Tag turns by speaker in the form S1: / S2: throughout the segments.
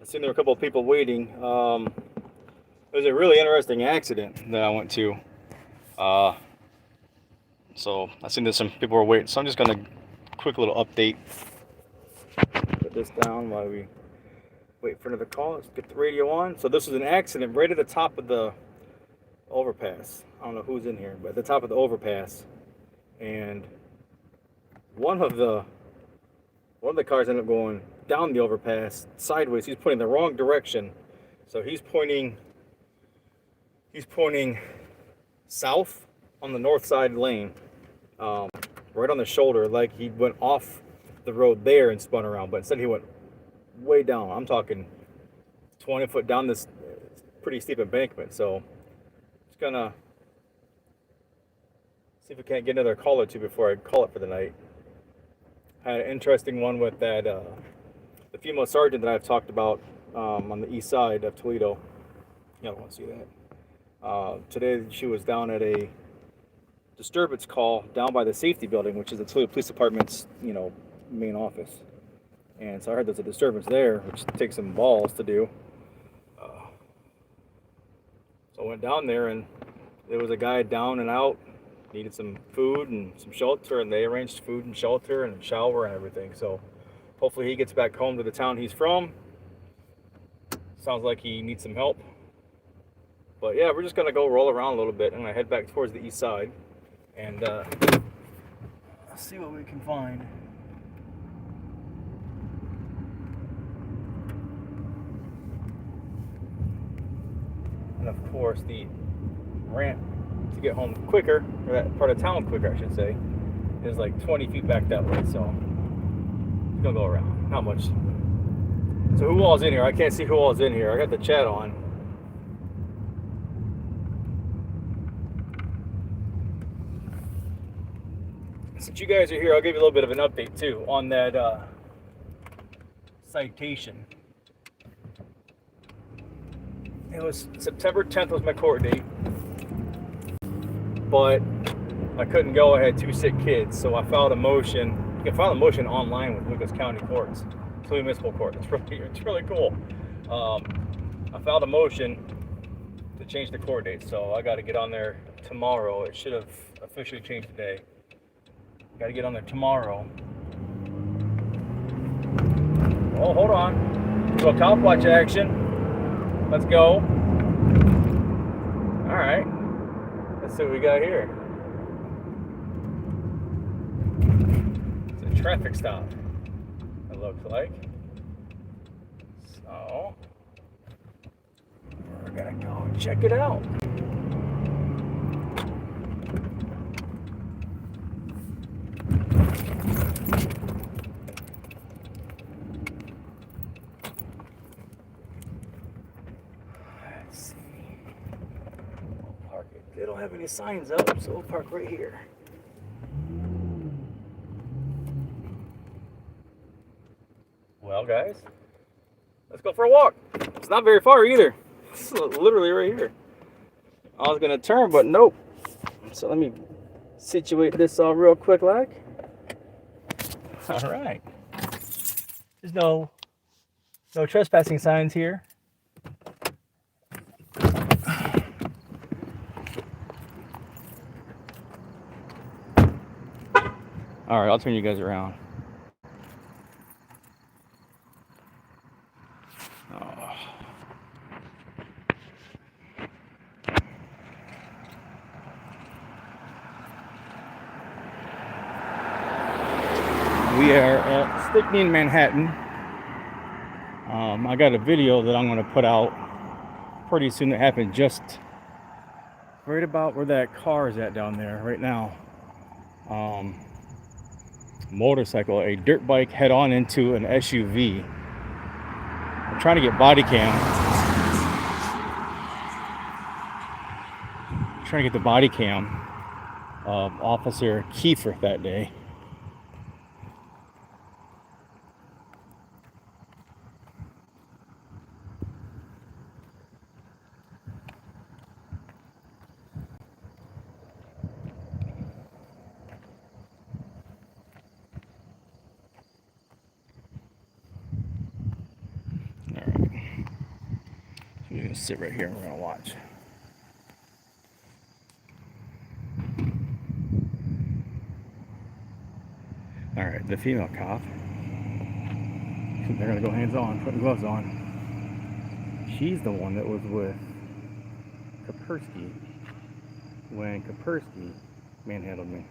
S1: seen there were a couple of people waiting. It was a really interesting accident that I went to. Uh, so I seen that some people were waiting. So I'm just gonna quick little update. Put this down while we wait for another call. Let's get the radio on. So this was an accident right at the top of the overpass. I don't know who's in here, but at the top of the overpass, and one of the one of the cars ended up going down the overpass sideways. He's pointing the wrong direction, so he's pointing south on the north side lane, right on the shoulder, like he went off the road there and spun around. But instead he went way down. I'm talking 20 foot down this pretty steep embankment. So just gonna see if we can't get another call or two before I call it for the night. Had an interesting one with that the female sergeant that I've talked about on the east side of Toledo. You don't want to see that. Today she was down at a disturbance call down by the safety building, which is the Toledo Police Department's main office. And so I heard there's a disturbance there, which takes some balls to do. So I went down there, and there was a guy down and out, needed some food and some shelter, and they arranged food and shelter and a shower and everything. So hopefully he gets back home to the town he's from. Sounds like he needs some help. But yeah, we're just gonna go roll around a little bit. I'm gonna head back towards the east side and see what we can find. And of course, the ramp to get home quicker, or that part of town quicker, I should say, is like 20 feet back that way. So it's gonna go around. Not much. So who all's in here? I can't see who all's in here. I got the chat on. Since you guys are here, I'll give you a little bit of an update too on that citation. It was September 10th was my court date, but I couldn't go. I had two sick kids, so I filed a motion. You can file a motion online with Lucas County Courts, Toledo Municipal Court. It's really cool. I filed a motion to change the court date, so I got to get on there tomorrow. It should have officially changed today. Got to get on there tomorrow. Oh, hold on. So cop watch action. Let's go. All right. Let's see what we got here. It's a traffic stop, it looks like. So we're gonna go check it out. They don't have any signs up, so we'll park right here. Well, guys, let's go for a walk. It's not very far either. It's literally right here. I was gonna turn, but nope. So let me situate this all real quick, like. All right. There's no trespassing signs here. All right, I'll turn you guys around. Oh. We are at Stickney in Manhattan. I got a video that I'm going to put out pretty soon that happened just right about where that car is at down there right now. Motorcycle, a dirt bike head on into an SUV. I'm trying to get body cam. I'm trying to get the body cam of Officer Kiefer that day. All right. We're gonna sit right here and we're gonna watch. All right, the female cop. They're gonna go hands on, putting gloves on. She's the one that was with Kapersky when Kapersky manhandled me.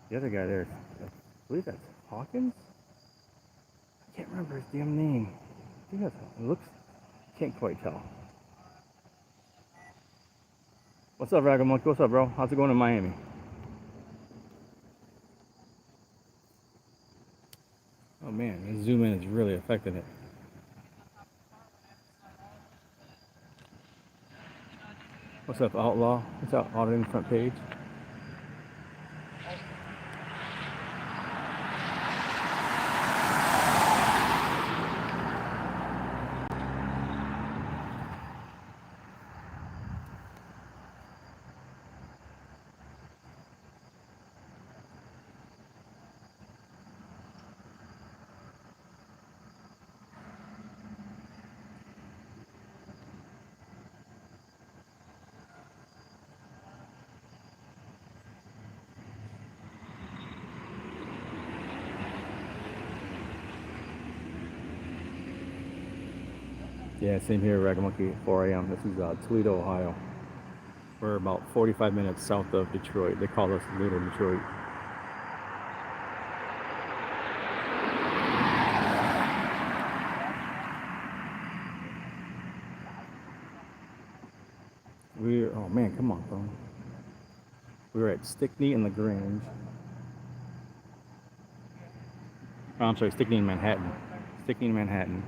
S1: The other guy there, I believe that's Hawkins. I can't remember his damn name. I think that's, it looks, can't quite tell. What's up, Ragga Monkey? What's up, bro? How's it going in Miami? Oh man, this zoom in is really affecting it. What's up, Outlaw? What's up, auditing front page? Yeah, same here, Ragga Monkey, 4 a.m. This is Toledo, Ohio. We're about 45 minutes south of Detroit. They call us Little Detroit. Oh man, come on, bro. We were at Stickney and LaGrange. Oh, I'm sorry, Stickney in Manhattan. Stickney in Manhattan.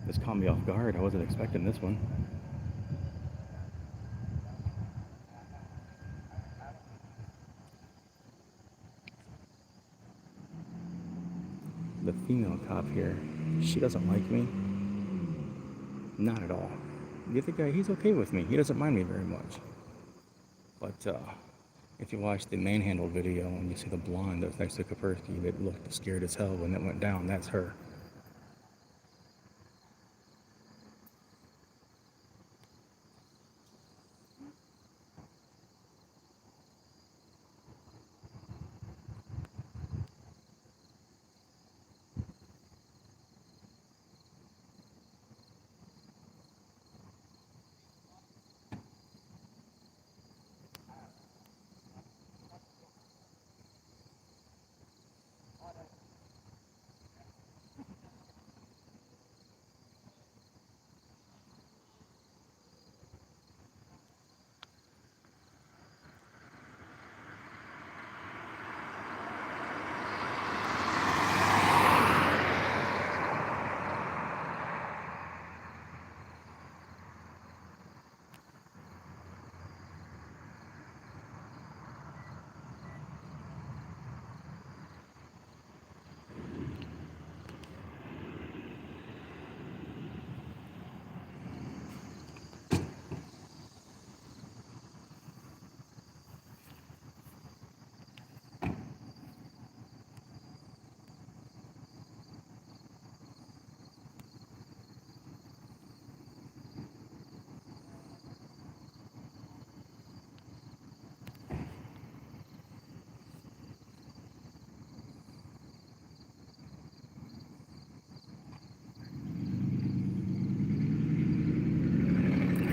S1: This caught me off guard. I wasn't expecting this one. The female cop here, she doesn't like me. Not at all. The other guy, he's okay with me. He doesn't mind me very much. But if you watch the manhandle video and you see the blonde that's next to Kapersky that looked scared as hell when it went down, that's her.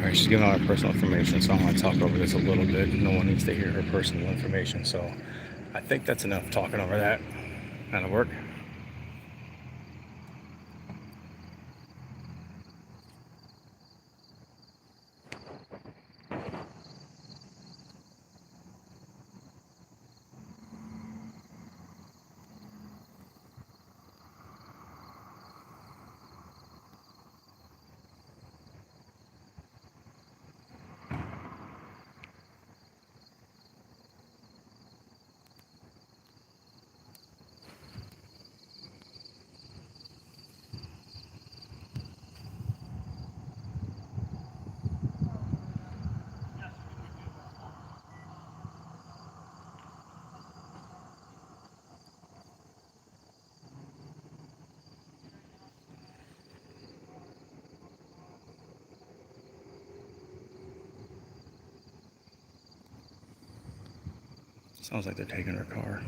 S1: Alright, she's giving out her personal information, so I'm going to talk over this a little bit. No one needs to hear her personal information, so I think that's enough talking over that. That'll work. Sounds like they're taking her car.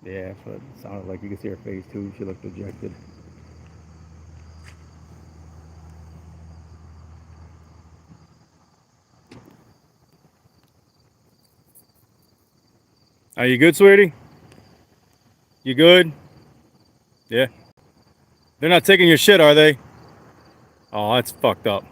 S1: Yeah, so it sounded like you could see her face too. She looked dejected. Are you good, sweetie? You good? Yeah. They're not taking your shit, are they? Oh, that's fucked up.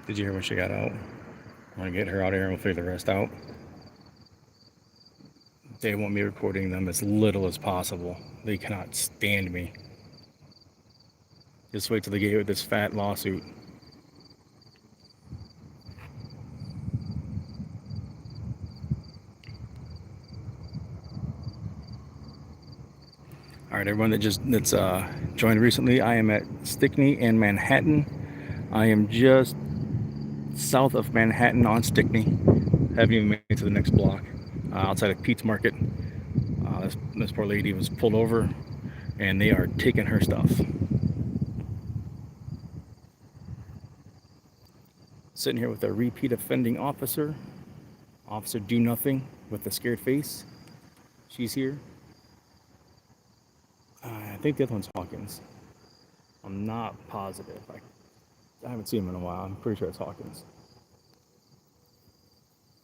S1: Did you hear when she got out? I want to get her out of here and we'll figure the rest out. They want me reporting them as little as possible. They cannot stand me. Just wait till they get hit with this fat lawsuit. All right, everyone that's joined recently, I am at Stickney and Manhattan. I am just south of Manhattan on Stickney. Haven't even made it to the next block. Outside of Pete's Market. This poor lady was pulled over, and they are taking her stuff. Sitting here with a repeat offending officer. Officer Do Nothing with a scared face. She's here. I think the other one's Hawkins. I'm not positive. I haven't seen him in a while. I'm pretty sure it's Hawkins.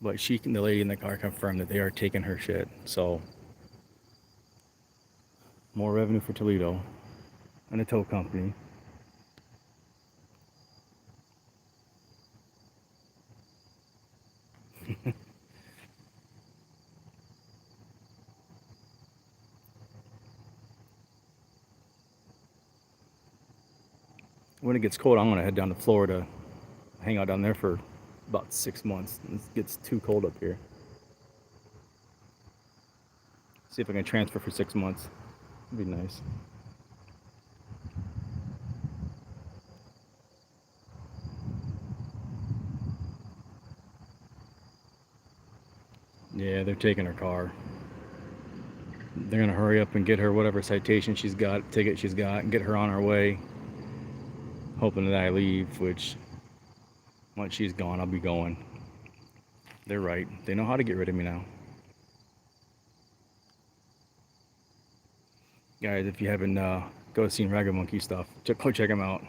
S1: But the lady in the car confirmed that they are taking her shit. So, more revenue for Toledo and a tow company. When it gets cold, I'm gonna head down to Florida, hang out down there for about 6 months. It gets too cold up here. See if I can transfer for 6 months. It'd be nice. Yeah, they're taking her car. They're gonna hurry up and get her whatever citation she's got, ticket she's got, and get her on her way. Hoping that I leave, which once she's gone, I'll be going. They're right. They know how to get rid of me now. Guys, if you haven't go seen Ragged Monkey stuff, go check them out.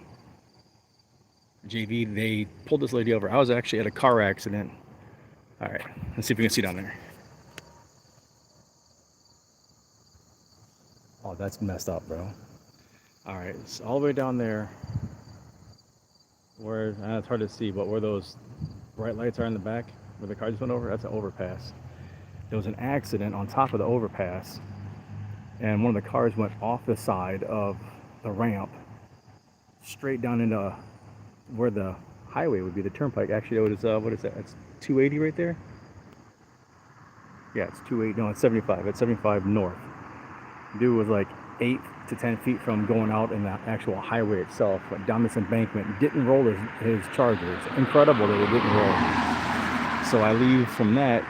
S1: JV, they pulled this lady over. I was actually at a car accident. All right, let's see if we can see down there. Oh, that's messed up, bro. All right, it's all the way down there. Where it's hard to see, but where those bright lights are in the back, where the car just went over, that's an overpass. There was an accident on top of the overpass, and one of the cars went off the side of the ramp, straight down into where the highway would be, the turnpike. Actually, it was what is that? It's 280 right there. Yeah, it's 280. No, it's 75. It's 75 north. Dude was like 8 to 10 feet from going out in the actual highway itself, went down this embankment, didn't roll his Charger. It's incredible that it didn't roll. So I leave from that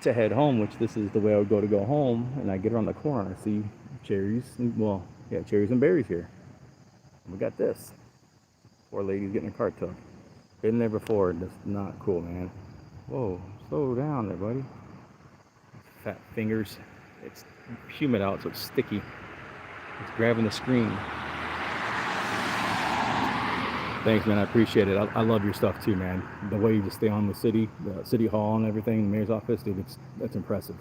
S1: to head home, which this is the way I would go home, and I get around the corner, I see cherries, cherries and berries here. And we got this. Poor lady's getting her car took. Been there before, that's not cool, man. Whoa, slow down there, buddy. fat fingers. It's humid out, so it's sticky. It's grabbing the screen. Thanks, man. I appreciate it. I love your stuff too, man. The way you just stay on the city hall and everything, the mayor's office, dude, that's impressive.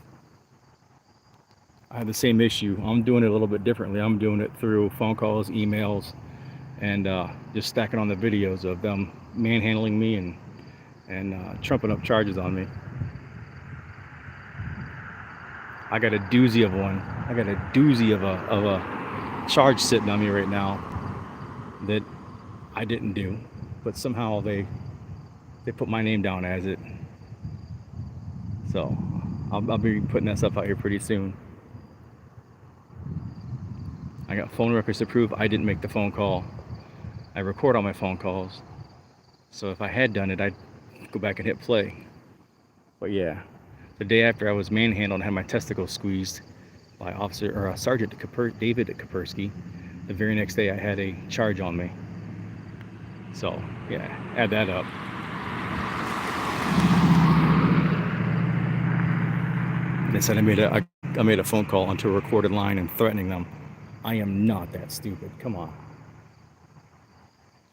S1: I have the same issue. I'm doing it a little bit differently. I'm doing it through phone calls, emails, and just stacking on the videos of them manhandling me and trumping up charges on me. I got a doozy of one. I got a doozy of a charge sitting on me right now that I didn't do, but somehow they put my name down as it. So I'll be putting that stuff out here pretty soon. I got phone records to prove I didn't make the phone call. I record all my phone calls. So if I had done it, I'd go back and hit play. But yeah, the day after I was manhandled and had my testicles squeezed by Sergeant David Kapersky, the very next day I had a charge on me. So yeah, add that up. They said I made a phone call onto a recorded line and threatening them. I am not that stupid. Come on.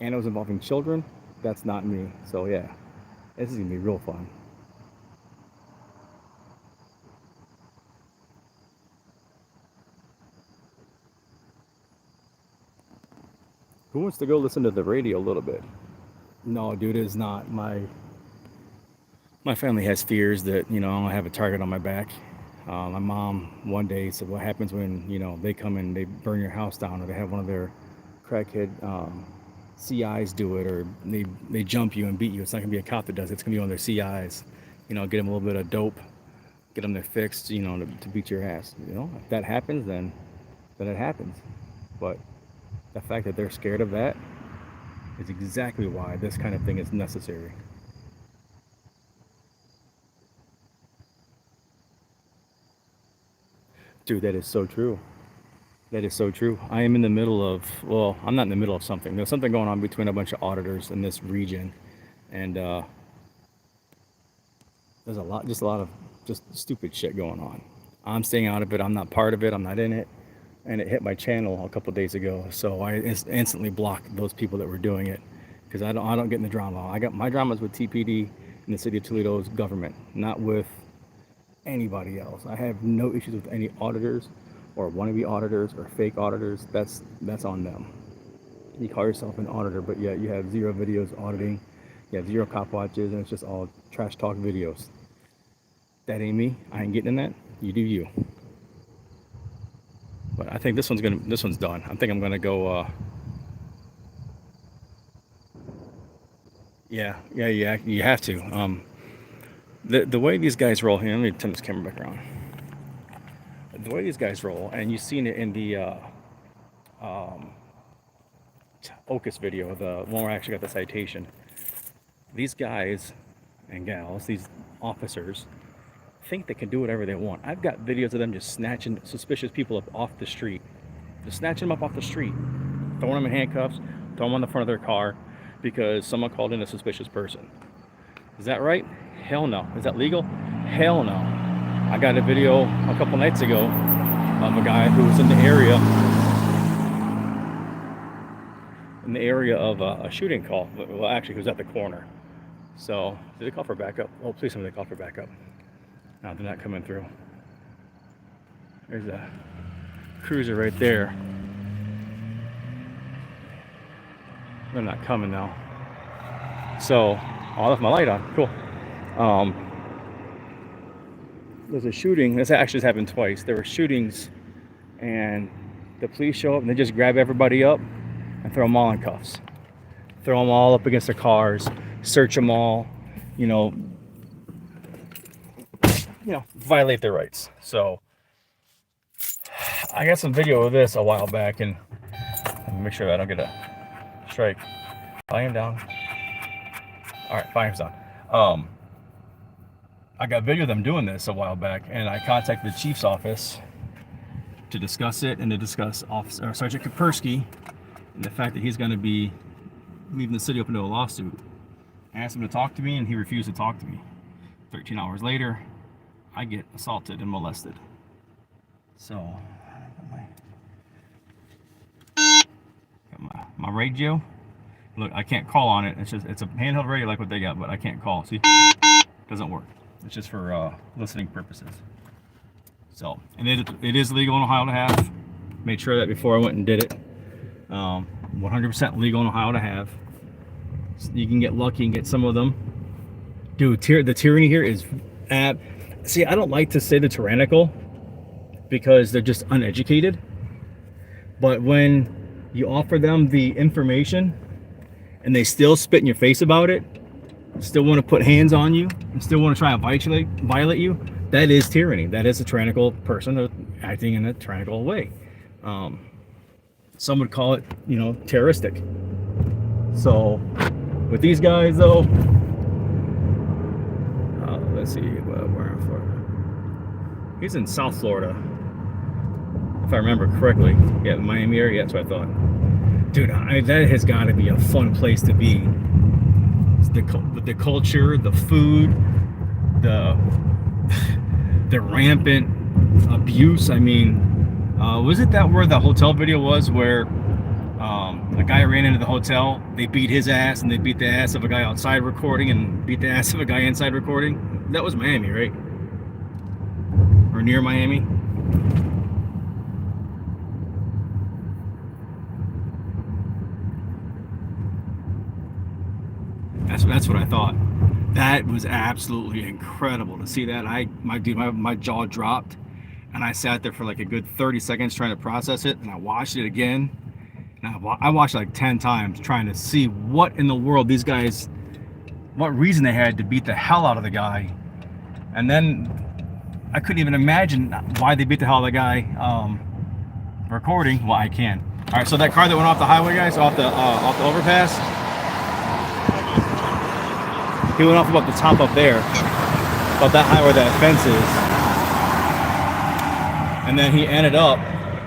S1: And it was involving children. That's not me. So yeah, this is gonna be real fun. Who wants to go listen to the radio a little bit? No, dude, it is not. My family has fears that, you know, I have a target on my back. My mom one day said, what happens when, you know, they come and they burn your house down, or they have one of their crackhead CIs do it, or they jump you and beat you. It's not going to be a cop that does it. It's going to be one of their CIs. You know, get them a little bit of dope, get them there fixed, you know, to beat your ass. You know, if that happens, then it happens. But the fact that they're scared of that is exactly why this kind of thing is necessary. Dude, that is so true. That is so true. I am in the middle of, well, I'm not in the middle of something. There's something going on between a bunch of auditors in this region. And there's a lot of just stupid shit going on. I'm staying out of it. I'm not part of it. I'm not in it. And it hit my channel a couple of days ago. So I instantly blocked those people that were doing it, because I don't get in the drama. I got my dramas with TPD and the city of Toledo's government, not with anybody else. I have no issues with any auditors or wannabe auditors or fake auditors. That's on them. You call yourself an auditor, but yet you have zero videos auditing. You have zero cop watches, and it's just all trash talk videos. That ain't me. I ain't getting in that. You do you. But I think this one's done. I think I'm gonna go. Yeah. You have to. The way these guys roll here. Let me turn this camera back around. The way these guys roll, and you've seen it in the Ocus video, the one where I actually got the citation. These guys and gals, these officers, think they can do whatever they want. I've got videos of them just snatching suspicious people up off the street. Just snatching them up off the street. Throwing them in handcuffs, throwing them on the front of their car because someone called in a suspicious person. Is that right? Hell no. Is that legal? Hell no. I got a video a couple nights ago of a guy who was in the area of a shooting call. Well, actually, he was at the corner. So, did they call for backup? Oh, please tell me they call for backup. No, they're not coming through. There's a cruiser right there. They're not coming now. So, I left my light on. Cool. There's a shooting. This actually has happened twice. There were shootings, and the police show up and they just grab everybody up and throw them all in cuffs. Throw them all up against their cars, search them all, you know, violate their rights. So I got some video of this a while back, and let me make sure that I don't get a strike. Volume down. All right, volume's down. I got video of them doing this a while back, and I contacted the chief's office to discuss it and to discuss Sergeant Kapersky and the fact that he's going to be leaving the city open to a lawsuit. I asked him to talk to me, and he refused to talk to me. 13 hours later, I get assaulted and molested. So, my radio. Look, I can't call on it. It's a handheld radio like what they got, but I can't call. See, doesn't work. It's just for listening purposes. So, and it is legal in Ohio to have. Made sure that before I went and did it. 100% legal in Ohio to have. So you can get lucky and get some of them. Dude, the tyranny here is see, I don't like to say the tyrannical because they're just uneducated. But when you offer them the information and they still spit in your face about it, still want to put hands on you, and still want to try and violate you, that is tyranny. That is a tyrannical person acting in a tyrannical way. Some would call it, terroristic. So with these guys though, let's see where I'm from. He's in South Florida, if I remember correctly. Yeah, Miami area. That's what I thought. Dude, that has got to be a fun place to be. The culture, the food, the rampant abuse. I mean, was it that where the hotel video was where a guy ran into the hotel, they beat his ass, and they beat the ass of a guy outside recording and beat the ass of a guy inside recording? That was Miami, right? Or near Miami? That's what I thought. That was absolutely incredible to see that. My jaw dropped, and I sat there for like a good 30 seconds trying to process it, and I watched it again. And I watched it like 10 times trying to see what in the world these guys, what reason they had to beat the hell out of the guy. And then I couldn't even imagine why they beat the hell out of the guy recording. Well, I can. All right, so that car that went off the highway, guys, off the overpass, he went off about the top up there, about that high where that fence is, and then he ended up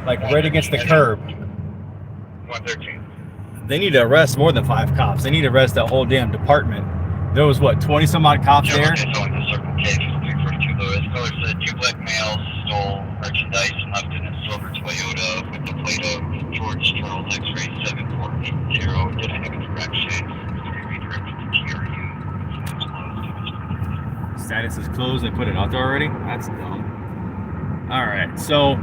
S1: like right against the curb.
S2: 113.
S1: They need to arrest more than 5 cops. They need to arrest that whole damn department. There was what, 20 some odd cops there?
S2: It's on the Circle K, 342 Lewis. Caller said 2 black males stole merchandise and left in a silver Toyota with the plate of George Charles X-ray 7480. Did I have a direction? Redirected to TRU.
S1: Status is closed. They put it out there already? That's dumb. Alright, so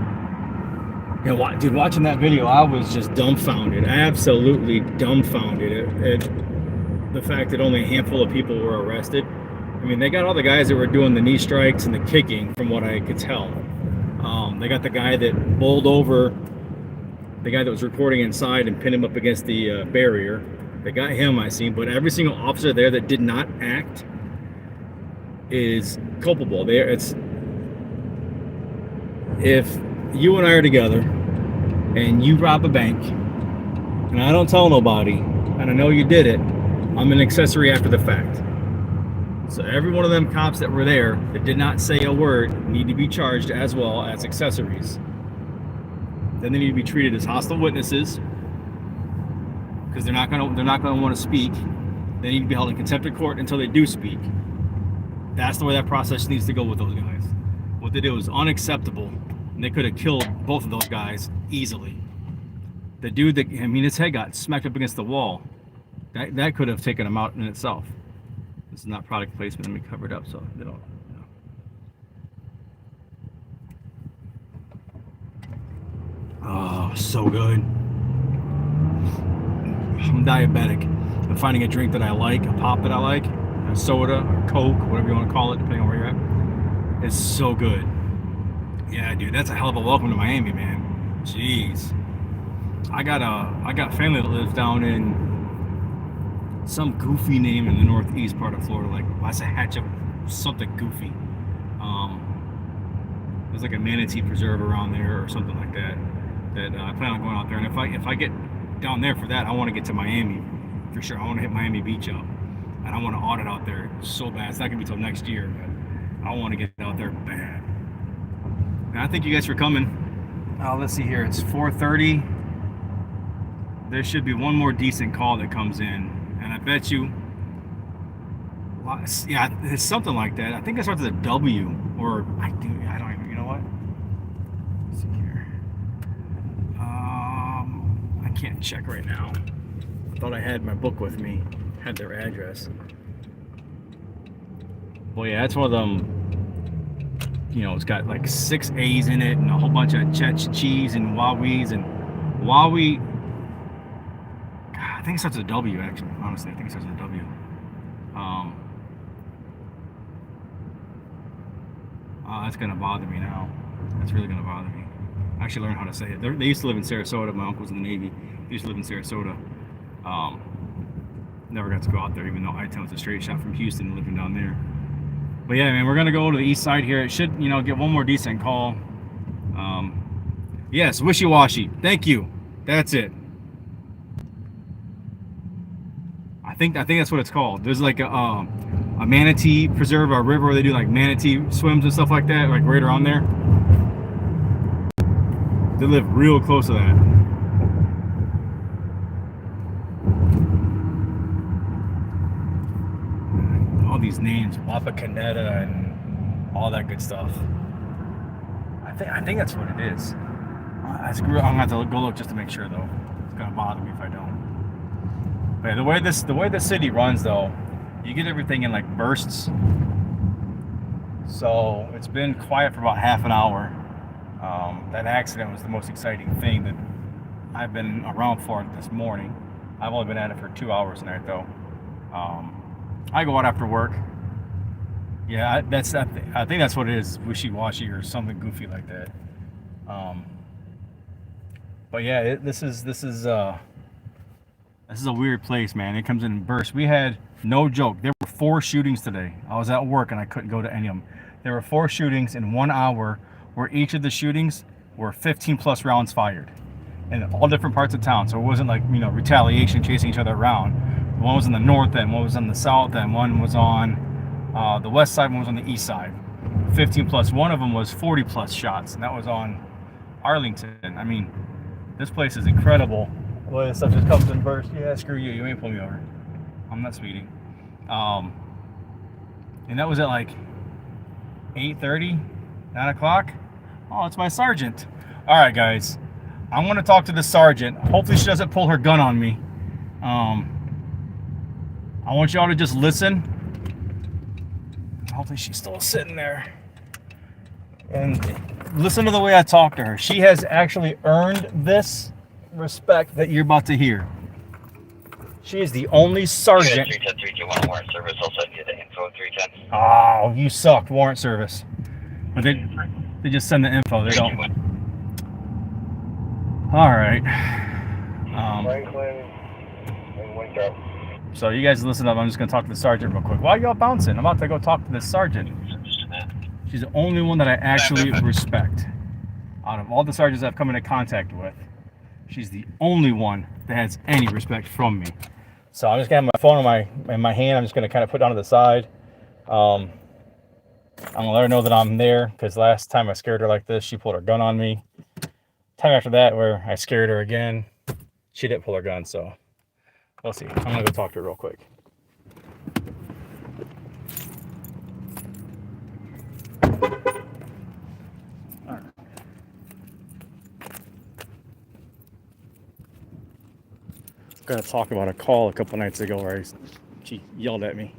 S1: dude, watching that video, I was just dumbfounded. Absolutely dumbfounded at the fact that only a handful of people were arrested. I mean, they got all the guys that were doing the knee strikes and the kicking, from what I could tell. They got the guy that bowled over the guy that was recording inside and pinned him up against the barrier. They got him, I seen, but every single officer there that did not act is culpable. If you and I are together and you rob a bank and I don't tell nobody and I know you did it, I'm an accessory after the fact. So every one of them cops that were there that did not say a word need to be charged as well as accessories. Then they need to be treated as hostile witnesses because they're not gonna want to speak. They need to be held in contempt of court until they do speak. That's the way that process needs to go with those guys. What they did was unacceptable, and they could have killed both of those guys easily. The dude his head got smacked up against the wall. That could have taken him out in itself. This is not product placement. Let me cover it up so they don't. Oh, so good. I'm diabetic. I'm finding a drink that I like, a pop that I like, a soda, or Coke, whatever you want to call it, depending on where you're at. It's so good. Yeah, dude, that's a hell of a welcome to Miami, man. Jeez. I got family that lives down in some goofy name in the northeast part of Florida, like Wassahatchee, something goofy. There's like a manatee preserve around there or something like that. That I plan on going out there, and if I get down there for that, I want to get to Miami for sure. I want to hit Miami Beach up, and I want to audit out there so bad. It's not gonna be till next year, but I want to get out there bad. And I thank you guys for coming. Let's see here. It's 4:30. There should be one more decent call that comes in, and I bet you Yeah, it's something like that. I think it starts with a W, or I don't even. You know what? Let's see here. I can't check right now. I thought I had my book with me, had their address. Well, yeah, that's one of them. You know, it's got like 6 A's in it and a whole bunch of cheese and Wawees and Wawe. I think it starts with a W, actually. Honestly, I think it starts with a W. That's gonna bother me now. That's really gonna bother me. I actually learned how to say it. They used to live in Sarasota. My uncle's in the Navy. They used to live in Sarasota. Never got to go out there, even though I-10 was a straight shot from Houston, living down there. But yeah, man, we're gonna go to the east side here. It should, you know, get one more decent call. Yes, wishy-washy. Thank you. That's it. I think that's what it's called. There's like a manatee preserve, a river where they do like manatee swims and stuff like that, like right around there. They live real close to that. All these names, Wapakoneta and all that good stuff. I think that's what it is. I'm gonna have to go look just to make sure though. It's gonna bother me if I don't. But the way this city runs though, you get everything in like bursts. So it's been quiet for about half an hour. That accident was the most exciting thing that I've been around for this morning. I've only been at it for 2 hours tonight though. I go out after work. Yeah, I think that's what it is, wishy-washy or something goofy like that. But yeah, this is a weird place, man. It comes in bursts. We had, no joke, there were 4 shootings today. I was at work and I couldn't go to any of them. There were 4 shootings in 1 hour, where each of the shootings were 15 plus rounds fired in all different parts of town. So it wasn't like, you know, retaliation chasing each other around. One was in the north end, one was on the south end, one was on the west side, one was on the east side. 15 plus. One of them was 40 plus shots, and that was on Arlington. I mean, this place is incredible. Boy, this stuff just comes in bursts. Yeah, screw you. You ain't pull me over. I'm not speeding. And that was at like 8:30, 9 o'clock. Oh, it's my sergeant. All right, guys. I want to talk to the sergeant. Hopefully she doesn't pull her gun on me. I want y'all to just listen. Hopefully she's still sitting there. And listen to the way I talk to her. She has actually earned this respect that you're about to hear. She is the only sergeant.
S2: 310-321 warrant service. I'll send you the info 310.
S1: Oh, you sucked, warrant service. But they just send the info. They don't. All right.
S2: Franklin and Winthrop.
S1: So you guys listen up. I'm just gonna talk to the sergeant real quick. Why are y'all bouncing? I'm about to go talk to the sergeant. She's the only one that I actually respect. Out of all the sergeants I've come into contact with, she's the only one that has any respect from me. So I'm just gonna have my phone in my hand. I'm just gonna kind of put it onto the side. I'm gonna let her know that I'm there, because last time I scared her like this, she pulled her gun on me. Time after that, where I scared her again, she didn't pull her gun. So we'll see. I'm gonna go talk to her real quick. All right. Got to talk about a call a couple nights ago where she yelled at me.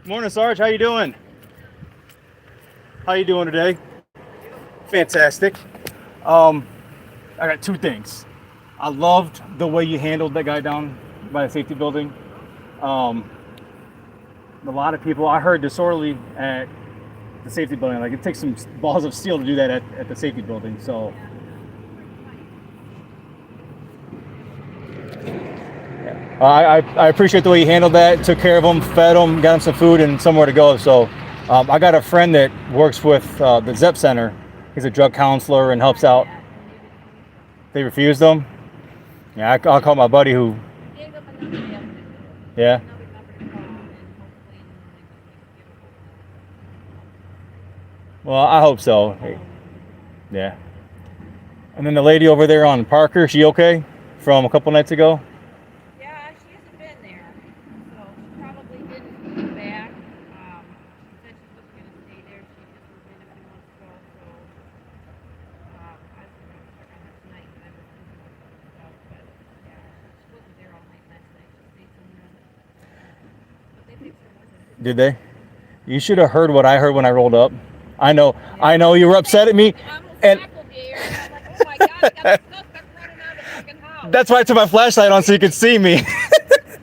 S1: Morning, Sarge. How you doing? How you doing today? Fantastic. I got 2 things. I loved the way you handled that guy down by the safety building. A lot of people, I heard disorderly at the safety building. Like, it takes some balls of steel to do that at the safety building. So I appreciate the way you handled that. Took care of them, fed them, got them some food and somewhere to go. So I got a friend that works with the ZEP Center. He's a drug counselor and helps out. They refused them. Yeah, I'll call my buddy who. Yeah. Well, I hope so. Yeah. And then the lady over there on Parker, she okay? From a couple nights ago?
S3: Yeah, she hasn't been there, so she probably didn't come back. She said she wasn't going to stay there. She just moved in a few months ago, so I was going to check on her tonight, but I was busy with some stuff. But yeah, she wasn't there all night last night. She stayed somewhere else. But they fixed her window.
S1: Did they? You should have heard what I heard when I rolled up. I know
S3: Yeah.
S1: you were upset at me,
S3: I almost
S1: and
S3: tackled you, and I'm like, oh my god, I got the suspect running out of the fucking house.
S1: that's why I took my flashlight on so you could see me.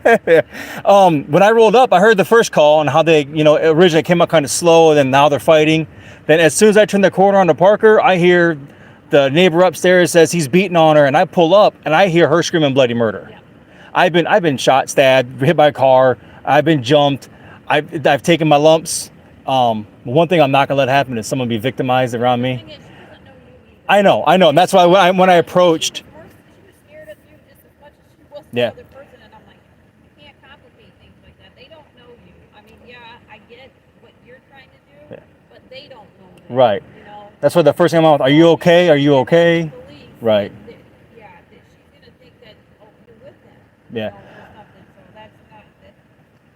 S1: When I rolled up, I heard the first call and how they, originally came out kind of slow, and then now they're fighting. Then as soon as I turn the corner onto Parker, I hear the neighbor upstairs says he's beating on her, and I pull up and I hear her screaming bloody murder.
S3: Yeah.
S1: I've been shot, stabbed, hit by a car. I've been jumped. I've taken my lumps. One thing I'm not gonna let happen is someone be victimized around
S3: The
S1: me.
S3: thing is, she doesn't know you either.
S1: I know. And that's why when I approached,
S3: She was scared of you just as much as she was
S1: Yeah.
S3: the other person, and I'm like, you can't complicate things like that. They don't know you. I mean, yeah, I get what you're trying to do,
S1: Yeah.
S3: but they don't know that.
S1: Right.
S3: You know.
S1: That's why the first thing I'm out, are you okay? Are you okay? Right.
S3: Yeah, that she's gonna think that you're with them.
S1: Yeah.
S3: Or something. So that's not that.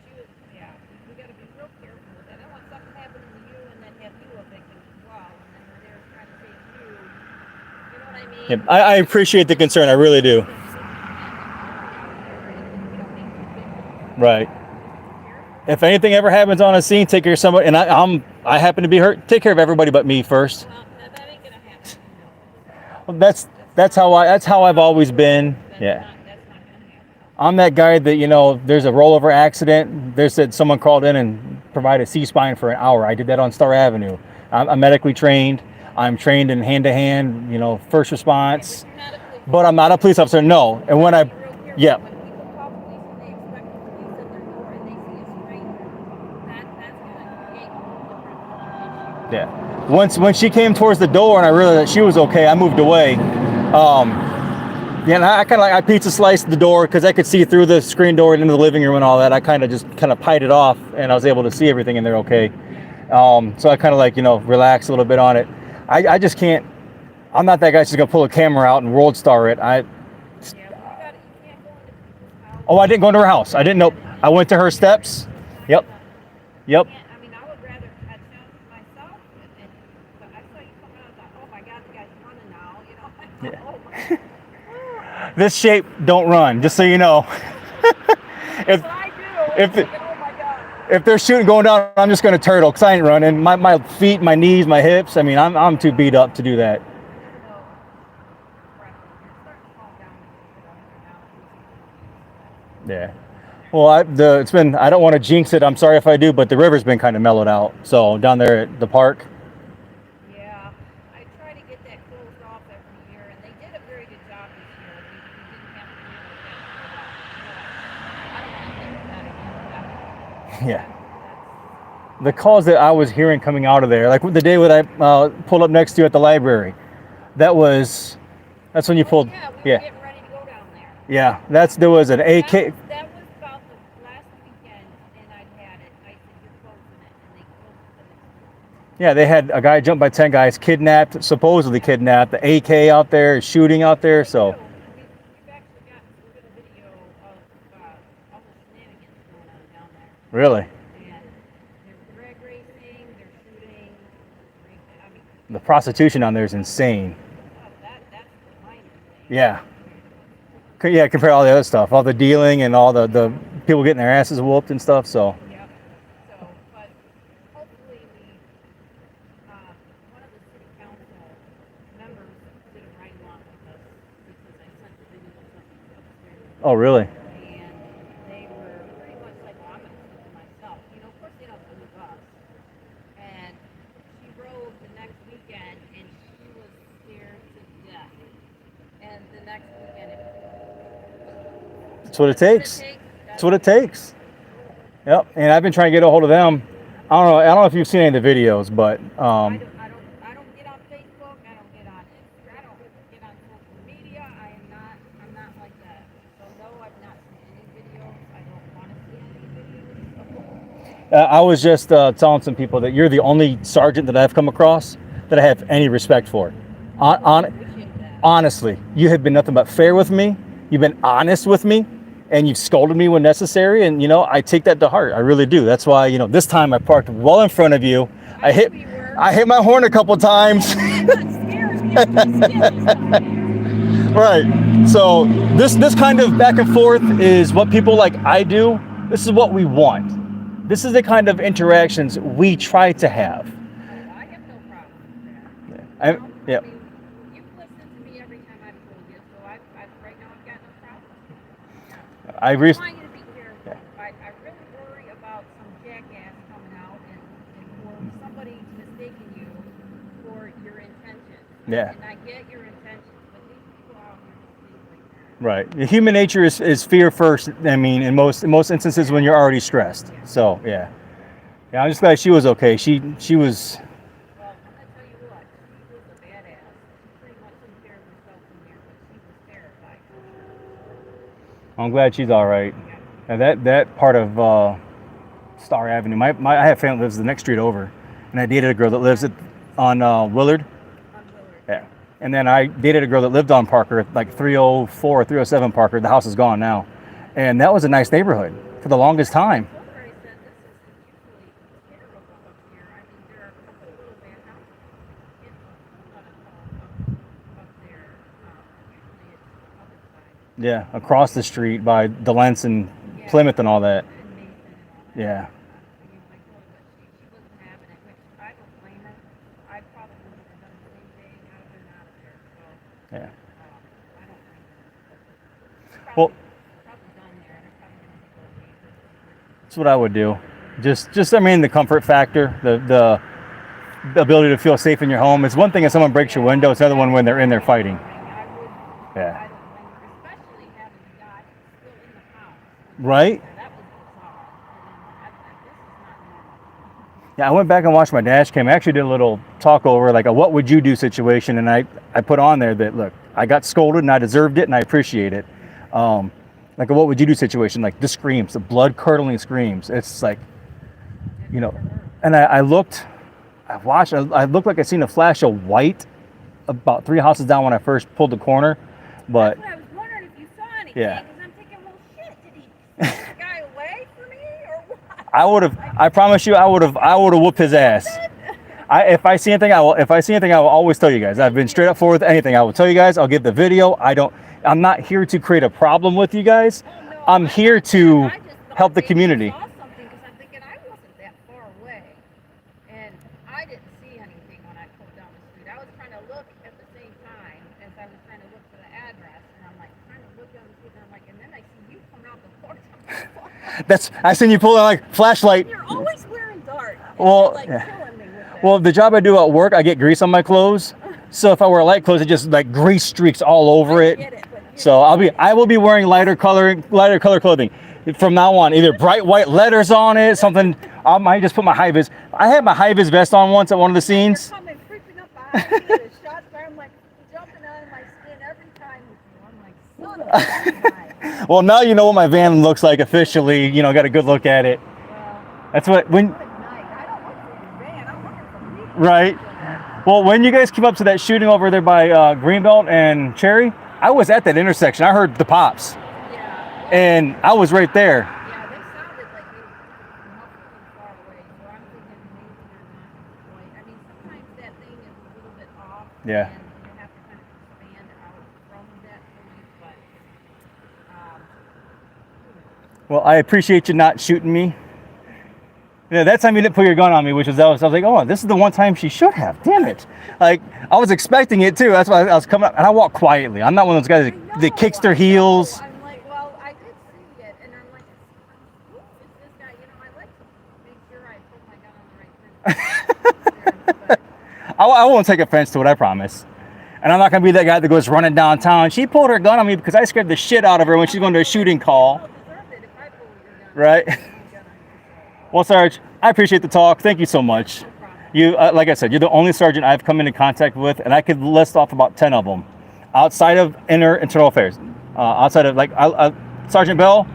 S3: She was. Yeah. We got to be real careful with that. I don't want something happening to you and then have you a victim as well, and then they're trying to take you. You know what I mean?
S1: Yeah, I appreciate the concern. I really do. Right. If anything ever happens on a scene, take care of somebody. And I happen to be hurt. Take care of everybody but me first.
S3: Well, that ain't gonna happen.
S1: Well, that's how I've always been. Yeah.
S3: That's not gonna happen.
S1: I'm that guy that, there's a rollover accident. They said someone called in and provided C-spine for an hour. I did that on Star Avenue. I'm medically trained. I'm trained in hand-to-hand, first response. But I'm not a police officer. No. And when yeah.
S3: When people call police and they expect the police at their door and they see a stranger, that's gonna create a whole different issue.
S1: Yeah. When she came towards the door and I realized that she was okay, I moved away. Yeah, and I kind of I pizza sliced the door because I could see through the screen door and into the living room and all that. I kind of pied it off, and I was able to see everything in there okay. So I kind of relax a little bit on it. I just can't. I'm not that guy just gonna pull a camera out and world star it.
S3: Yeah, well, you can't go into people's house.
S1: Oh, I didn't go into her house. I didn't know. I went to her steps. Yep. Yep.
S3: I mean, I would rather have done myself, but I saw you coming out. I thought, oh my God, the guy's running now. You know, I thought, oh my God.
S1: This shape don't run. Just so you know.
S3: That's what I do.
S1: if
S3: I'm thinking, oh my God.
S1: if they're shooting going down, I'm just gonna turtle because I ain't running. My feet, my knees, my hips. I mean, I'm too beat up to do that. Yeah. Well, it's been. I don't want to jinx it. I'm sorry if I do, but the river's been kind of mellowed out. So down there at the park.
S3: Yeah, I try to get that closed off every year, and they did a very good job this year. We didn't have to deal with that. I don't want to deal with that again.
S1: Yeah. The calls that I was hearing coming out of there, like the day when I pulled up next to you at the library, that's when you pulled.
S3: Yeah, we were getting ready to go down there.
S1: Yeah, there was an AK.
S3: That was about the last weekend, and I'd had it. I said, you're closing it, and they closed it the next week.
S1: Yeah, they had a guy jumped by 10 guys, supposedly kidnapped. The AK out there, shooting out there. So.
S3: We've actually gotten some good video of all the shenanigans going on down there.
S1: Really.
S3: And they're drag racing, they're shooting. I mean,
S1: The prostitution on there is insane.
S3: that's the minor thing.
S1: Yeah. Yeah, compared to all the other stuff, all the dealing and all the people getting their asses whooped and stuff. So.
S3: Yep. So, but hopefully one of the city council members did a ride along with us because I sent the video of something upstairs.
S1: Oh, really?
S3: And they were pretty much like, well, I'm going to sleep myself. Of course they don't believe us. And she rode the next weekend, and she was scared to death. And the next weekend,
S1: That's what it takes. That's what it takes. Yep. And I've been trying to get a hold of them. I don't know if you've seen any of the videos, but
S3: I don't get on Facebook. I don't get on Instagram. I don't get on social media. I'm not like that. So no, I've not seen any videos. I don't want to see any videos.
S1: I was just telling some people that you're the only sergeant that I've come across that I have any respect for. On,
S3: Appreciate that.
S1: honestly, you have been nothing but fair with me. You've been honest with me, and you've scolded me when necessary. And I take that to heart. I really do. That's why this time I parked well in front of you. I hit my horn a couple times.
S3: I'm not scared. I'm scared.
S1: Right. So this kind of back and forth is what people like I do. This is what we want. This is the kind of interactions we try to have.
S3: I have no problem with that.
S1: Yeah. Yeah.
S3: I mean, you've listened to me every time I've told you, so right now I've got no problem.
S1: I
S3: I
S1: re-
S3: want you to be careful.
S1: Yeah.
S3: I really worry about some jackass coming out or somebody mistaking you for your intentions.
S1: Yeah.
S3: And I get your intentions, but these people out here just think like that.
S1: Right. Human nature is fear first. I mean, in most instances when you're already stressed. So yeah. Yeah. I'm just glad she was okay. She was.
S3: Well, I'm gonna tell you what, she was a badass. She pretty much took care of herself in there, but she was terrified.
S1: I'm glad she's all right. And that part of Star Avenue. I have family that lives the next street over, and I dated a girl that lives on Willard.
S3: On Willard.
S1: Yeah. And then I dated a girl that lived on Parker, like 304 or 307 Parker. The house is gone now. And that was a nice neighborhood for the longest time.
S3: I said this isn't usually terrible up here. I mean, there are a couple of little bad houses up there. Usually it's the other side.
S1: Yeah, across the street by Delence and Plymouth and all that.
S3: And Mason and all that.
S1: Yeah.
S3: I mean, I told her that she wasn't having it, which I don't blame her. I probably would have done the same thing. I'd have been out of there. So
S1: Yeah.
S3: I don't blame her.
S1: Well,
S3: Probably done there. They're probably going to go
S1: that's what I would do. Just I mean, the comfort factor, the ability to feel safe in your home. It's one thing if someone breaks your window. It's another one when they're in there fighting.
S3: I would.
S1: Yeah.
S3: I don't blame her, especially having the guy still in the house.
S1: Right?
S3: That was bizarre. And this is not normal.
S1: Yeah, I went back and watched my dash cam. I actually did a little talk over, like a what would you do situation, and I put on there that, look, I got scolded and I deserved it and I appreciate it. Like a what would you do situation, like the screams, the blood curdling screams. It's like, and I looked like I seen a flash of white about 3 houses down when I first pulled the corner, but
S3: That's what I was wondering if you saw anything.
S1: Yeah.
S3: Because I'm thinking, well, shit, did he send the guy away for me or what?
S1: I promise you, I would have whooped his ass. If I see anything, I will always tell you guys. I've been straight up forward with anything. I will tell you guys. I'll give the video. I'm not here to create a problem with you guys.
S3: Oh, no,
S1: I'm here to
S3: I just thought
S1: help the
S3: maybe you
S1: community.
S3: saw something, 'cause I'm thinking I wasn't that far away, and I didn't see anything when I pulled down the street. I was trying to look at the same time as I was trying to look for the address, and I'm like trying to look down the street, and I'm like, and then I see you coming out the porch. I'm like,
S1: I seen you pull out like flashlight.
S3: you're always wearing dark. And
S1: Well,
S3: you're, like killing me with that.
S1: Well, the job I do at work, I get grease on my clothes. So if I wear light clothes, it just like grease streaks all over
S3: I
S1: it.
S3: get it, but
S1: So I will be wearing lighter color clothing from now on. Either bright white letters on it, something. I might just put my high vis. I had my high vis vest on once at one of the scenes.
S3: You're coming creeping up behind me with a shot fire. I'm like jumping out of my skin every time with you. I'm like, son of a guy.
S1: Well, now you know what my van looks like officially. Got a good look at it.
S3: Well,
S1: That's what when
S3: good night. I don't look for your van. I'm looking for people.
S1: right. Well, when you guys came up to that shooting over there by Greenbelt and Cherry, I was at that intersection. I heard the pops,
S3: Yeah.
S1: and I was right there.
S3: Yeah, they sounded like they were muffled far away. So I'm thinking maybe they're not quite. I mean, sometimes that thing is a little bit off.
S1: Yeah.
S3: And you have to kind of expand out from that point. But
S1: Well, I appreciate you not shooting me. Yeah, that time you didn't put your gun on me, which was I was like, oh, this is the one time she should have. Damn it! Like I was expecting it too. That's why I was coming up, and I walk quietly. I'm not one of those guys that kicks their heels.
S3: I'm like, well, I did see it, and I'm like, who is this guy? I like to make sure I put my gun on the right person.
S1: I won't take offense to it. I promise. And I'm not gonna be that guy that goes running downtown. She pulled her gun on me because I scared the shit out of her when she's going to a shooting call. Right? Well, Sarge, I appreciate the talk. Thank you so much. You, like I said, you're the only sergeant I've come into contact with, and I could list off about 10 of them, outside of internal affairs, outside of Sergeant Bell.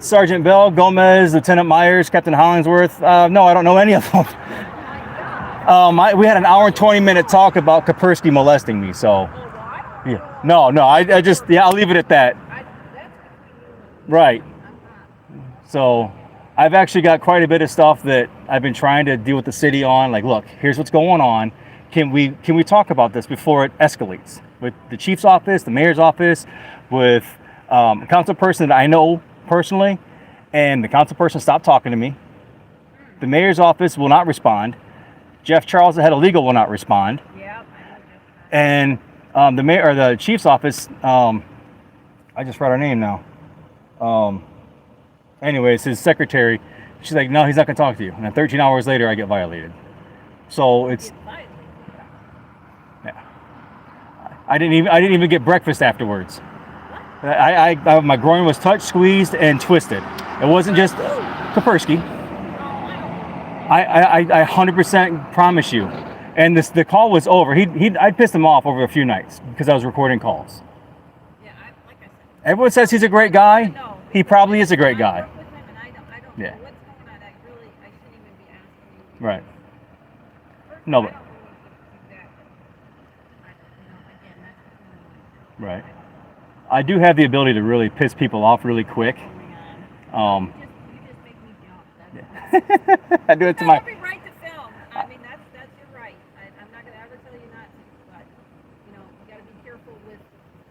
S1: Sergeant Bell, Gomez, Lieutenant Myers, Captain Hollingsworth. No, I don't know any of them. We had an hour and 20-minute talk about Kaspersky molesting me. So, yeah, no, I just, yeah, I'll leave it at that. Right. So, I've actually got quite a bit of stuff that I've been trying to deal with the city on. Like, look, here's what's going on. Can we talk about this before it escalates? With the chief's office, the mayor's office, with a council person that I know personally, and the council person stopped talking to me. The mayor's office will not respond. Jeff Charles, the head of legal, will not respond.
S3: Yep.
S1: And the mayor or the chief's office, I just forgot her name now. Anyways, his secretary, she's like, no, he's not gonna talk to you. And then 13 hours later, I get violated. So it's, yeah. I didn't even get breakfast afterwards. I my groin was touched, squeezed, and twisted. It wasn't just Kaspersky. I 100% promise you. And the call was over. I pissed him off over a few nights because I was recording calls.
S3: Yeah, like I said.
S1: Everyone says he's a great guy. He probably is a great guy.
S3: I work with him and I don't
S1: Yeah.
S3: know what's going on. I shouldn't even be asking you.
S1: Right.
S3: First,
S1: No,
S3: I
S1: but
S3: don't know exactly. Again, that's
S1: right. I do have the ability to really piss people off really quick.
S3: you just make me jump.
S1: I do it to
S3: You
S1: my.
S3: have every right to film. I mean, that's your right. I'm not going to ever tell you not to, but you got to be careful with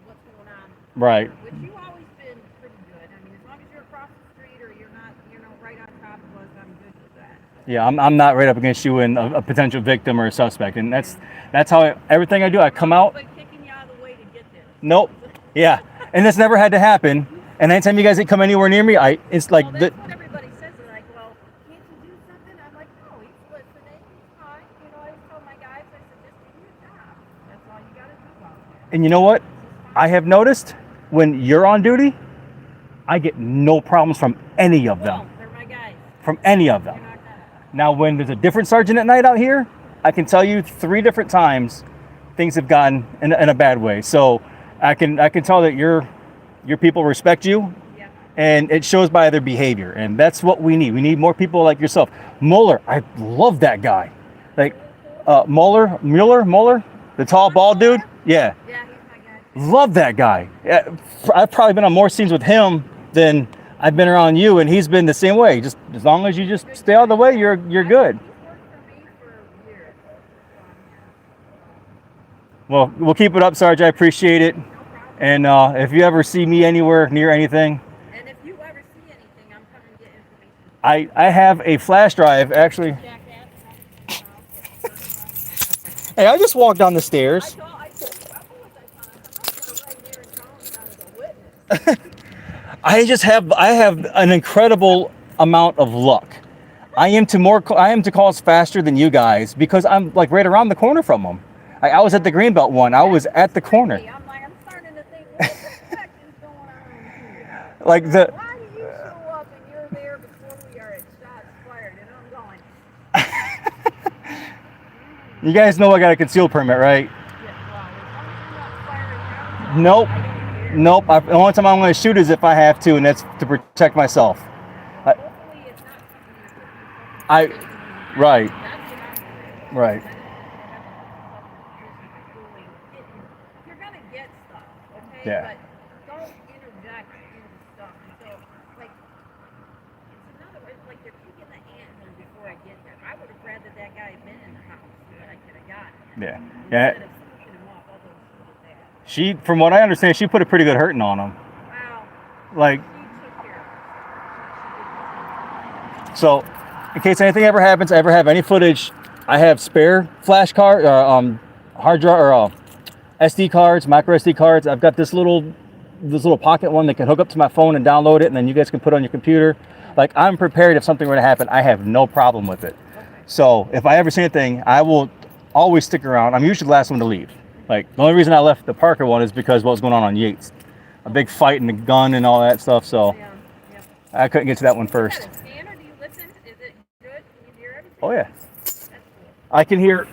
S3: what's going on.
S1: Right.
S3: Which you've always been pretty good. I mean, as long as you're across the street or you're not, right on top of us, I'm good with that.
S1: Yeah, I'm not right up against you and a potential victim or a suspect, and that's how everything I do. I come out.
S3: But kicking you out of the way to get there.
S1: Nope. Yeah, and this never had to happen. And anytime you guys come anywhere near me, it's like
S3: Well, that's what everybody says. They're like, well, can't you do something? I'm like, no, he's listening. He's fine. I tell my guys, I said, just do your job. That's all you got to do out there.
S1: And you know what? I have noticed when you're on duty, I get no problems from any of them.
S3: Well, they're my guys.
S1: From any of them.
S3: They're not gonna.
S1: Now, when there's a different sergeant at night out here, I can tell you 3 different times things have gone in a bad way. So I can tell that your people respect you,
S3: Yeah.
S1: and it shows by their behavior, and that's what we need. We need more people like yourself. Mueller, I love that guy. Like Mueller, the tall bald dude. Yeah,
S3: Yeah, he's my guy.
S1: love that guy. I've probably been on more scenes with him than I've been around you, and he's been the same way. Just as long as you just stay out of the way, you're good.
S3: He's worked for me for years.
S1: Well, we'll keep it up, Sarge. I appreciate it.
S3: No problem.
S1: And if you ever see me anywhere near anything,
S3: And if you ever see anything, I'm coming to get information.
S1: I have a flash drive, actually.
S3: Jackass.
S1: Hey, I just walked down the stairs.
S3: I told Rebel what I found. I'm right here in town as a witness.
S1: I have an incredible amount of luck. I am to calls faster than you guys because I'm like right around the corner from them. I was at the Greenbelt one. I was at the corner.
S3: I'm starting to think, what the heck is going on here?
S1: Like the.
S3: Why do you show up and you're there before we are at shots fired? And I'm going,
S1: You guys know I got a concealed permit, right?
S3: yeah, well, as long as you're not firing rounds,
S1: Nope.
S3: I don't care.
S1: Nope. The only time I'm going to shoot is if I have to, and that's to protect myself.
S3: Hopefully it's not something you're
S1: Right.
S3: That's what I'm doing.
S1: Right.
S3: You're gonna get stuff, okay?
S1: Yeah.
S3: But don't interject into stuff until, it's another way, like they're kicking the anthill before I get there. I would have rather that guy had been in the house so that I could have gotten him.
S1: Yeah.
S3: Instead
S1: Yeah.
S3: of scooping him up, although she did that.
S1: She, from what I understand, she put a pretty good hurting on him.
S3: Wow.
S1: Like,
S3: She took care of it.
S1: so, in case anything ever happens, I ever have any footage, I have spare flash card, hard drive, or SD cards, micro SD cards. I've got this little pocket one that can hook up to my phone and download it, and then you guys can put it on your computer. Like, I'm prepared if something were to happen. I have no problem with it.
S3: Okay.
S1: So if I ever see anything, I will always stick around. I'm usually the last one to leave. Like, the only reason I left the Parker one is because what was going on Yates. A big fight and a gun and all that stuff, so
S3: Yeah. Yeah.
S1: I couldn't get to that one
S3: You
S1: first.
S3: got a scanner? Do you listen? Is it good? Can you hear everything?
S1: Oh yeah,
S3: That's cool.
S1: I can hear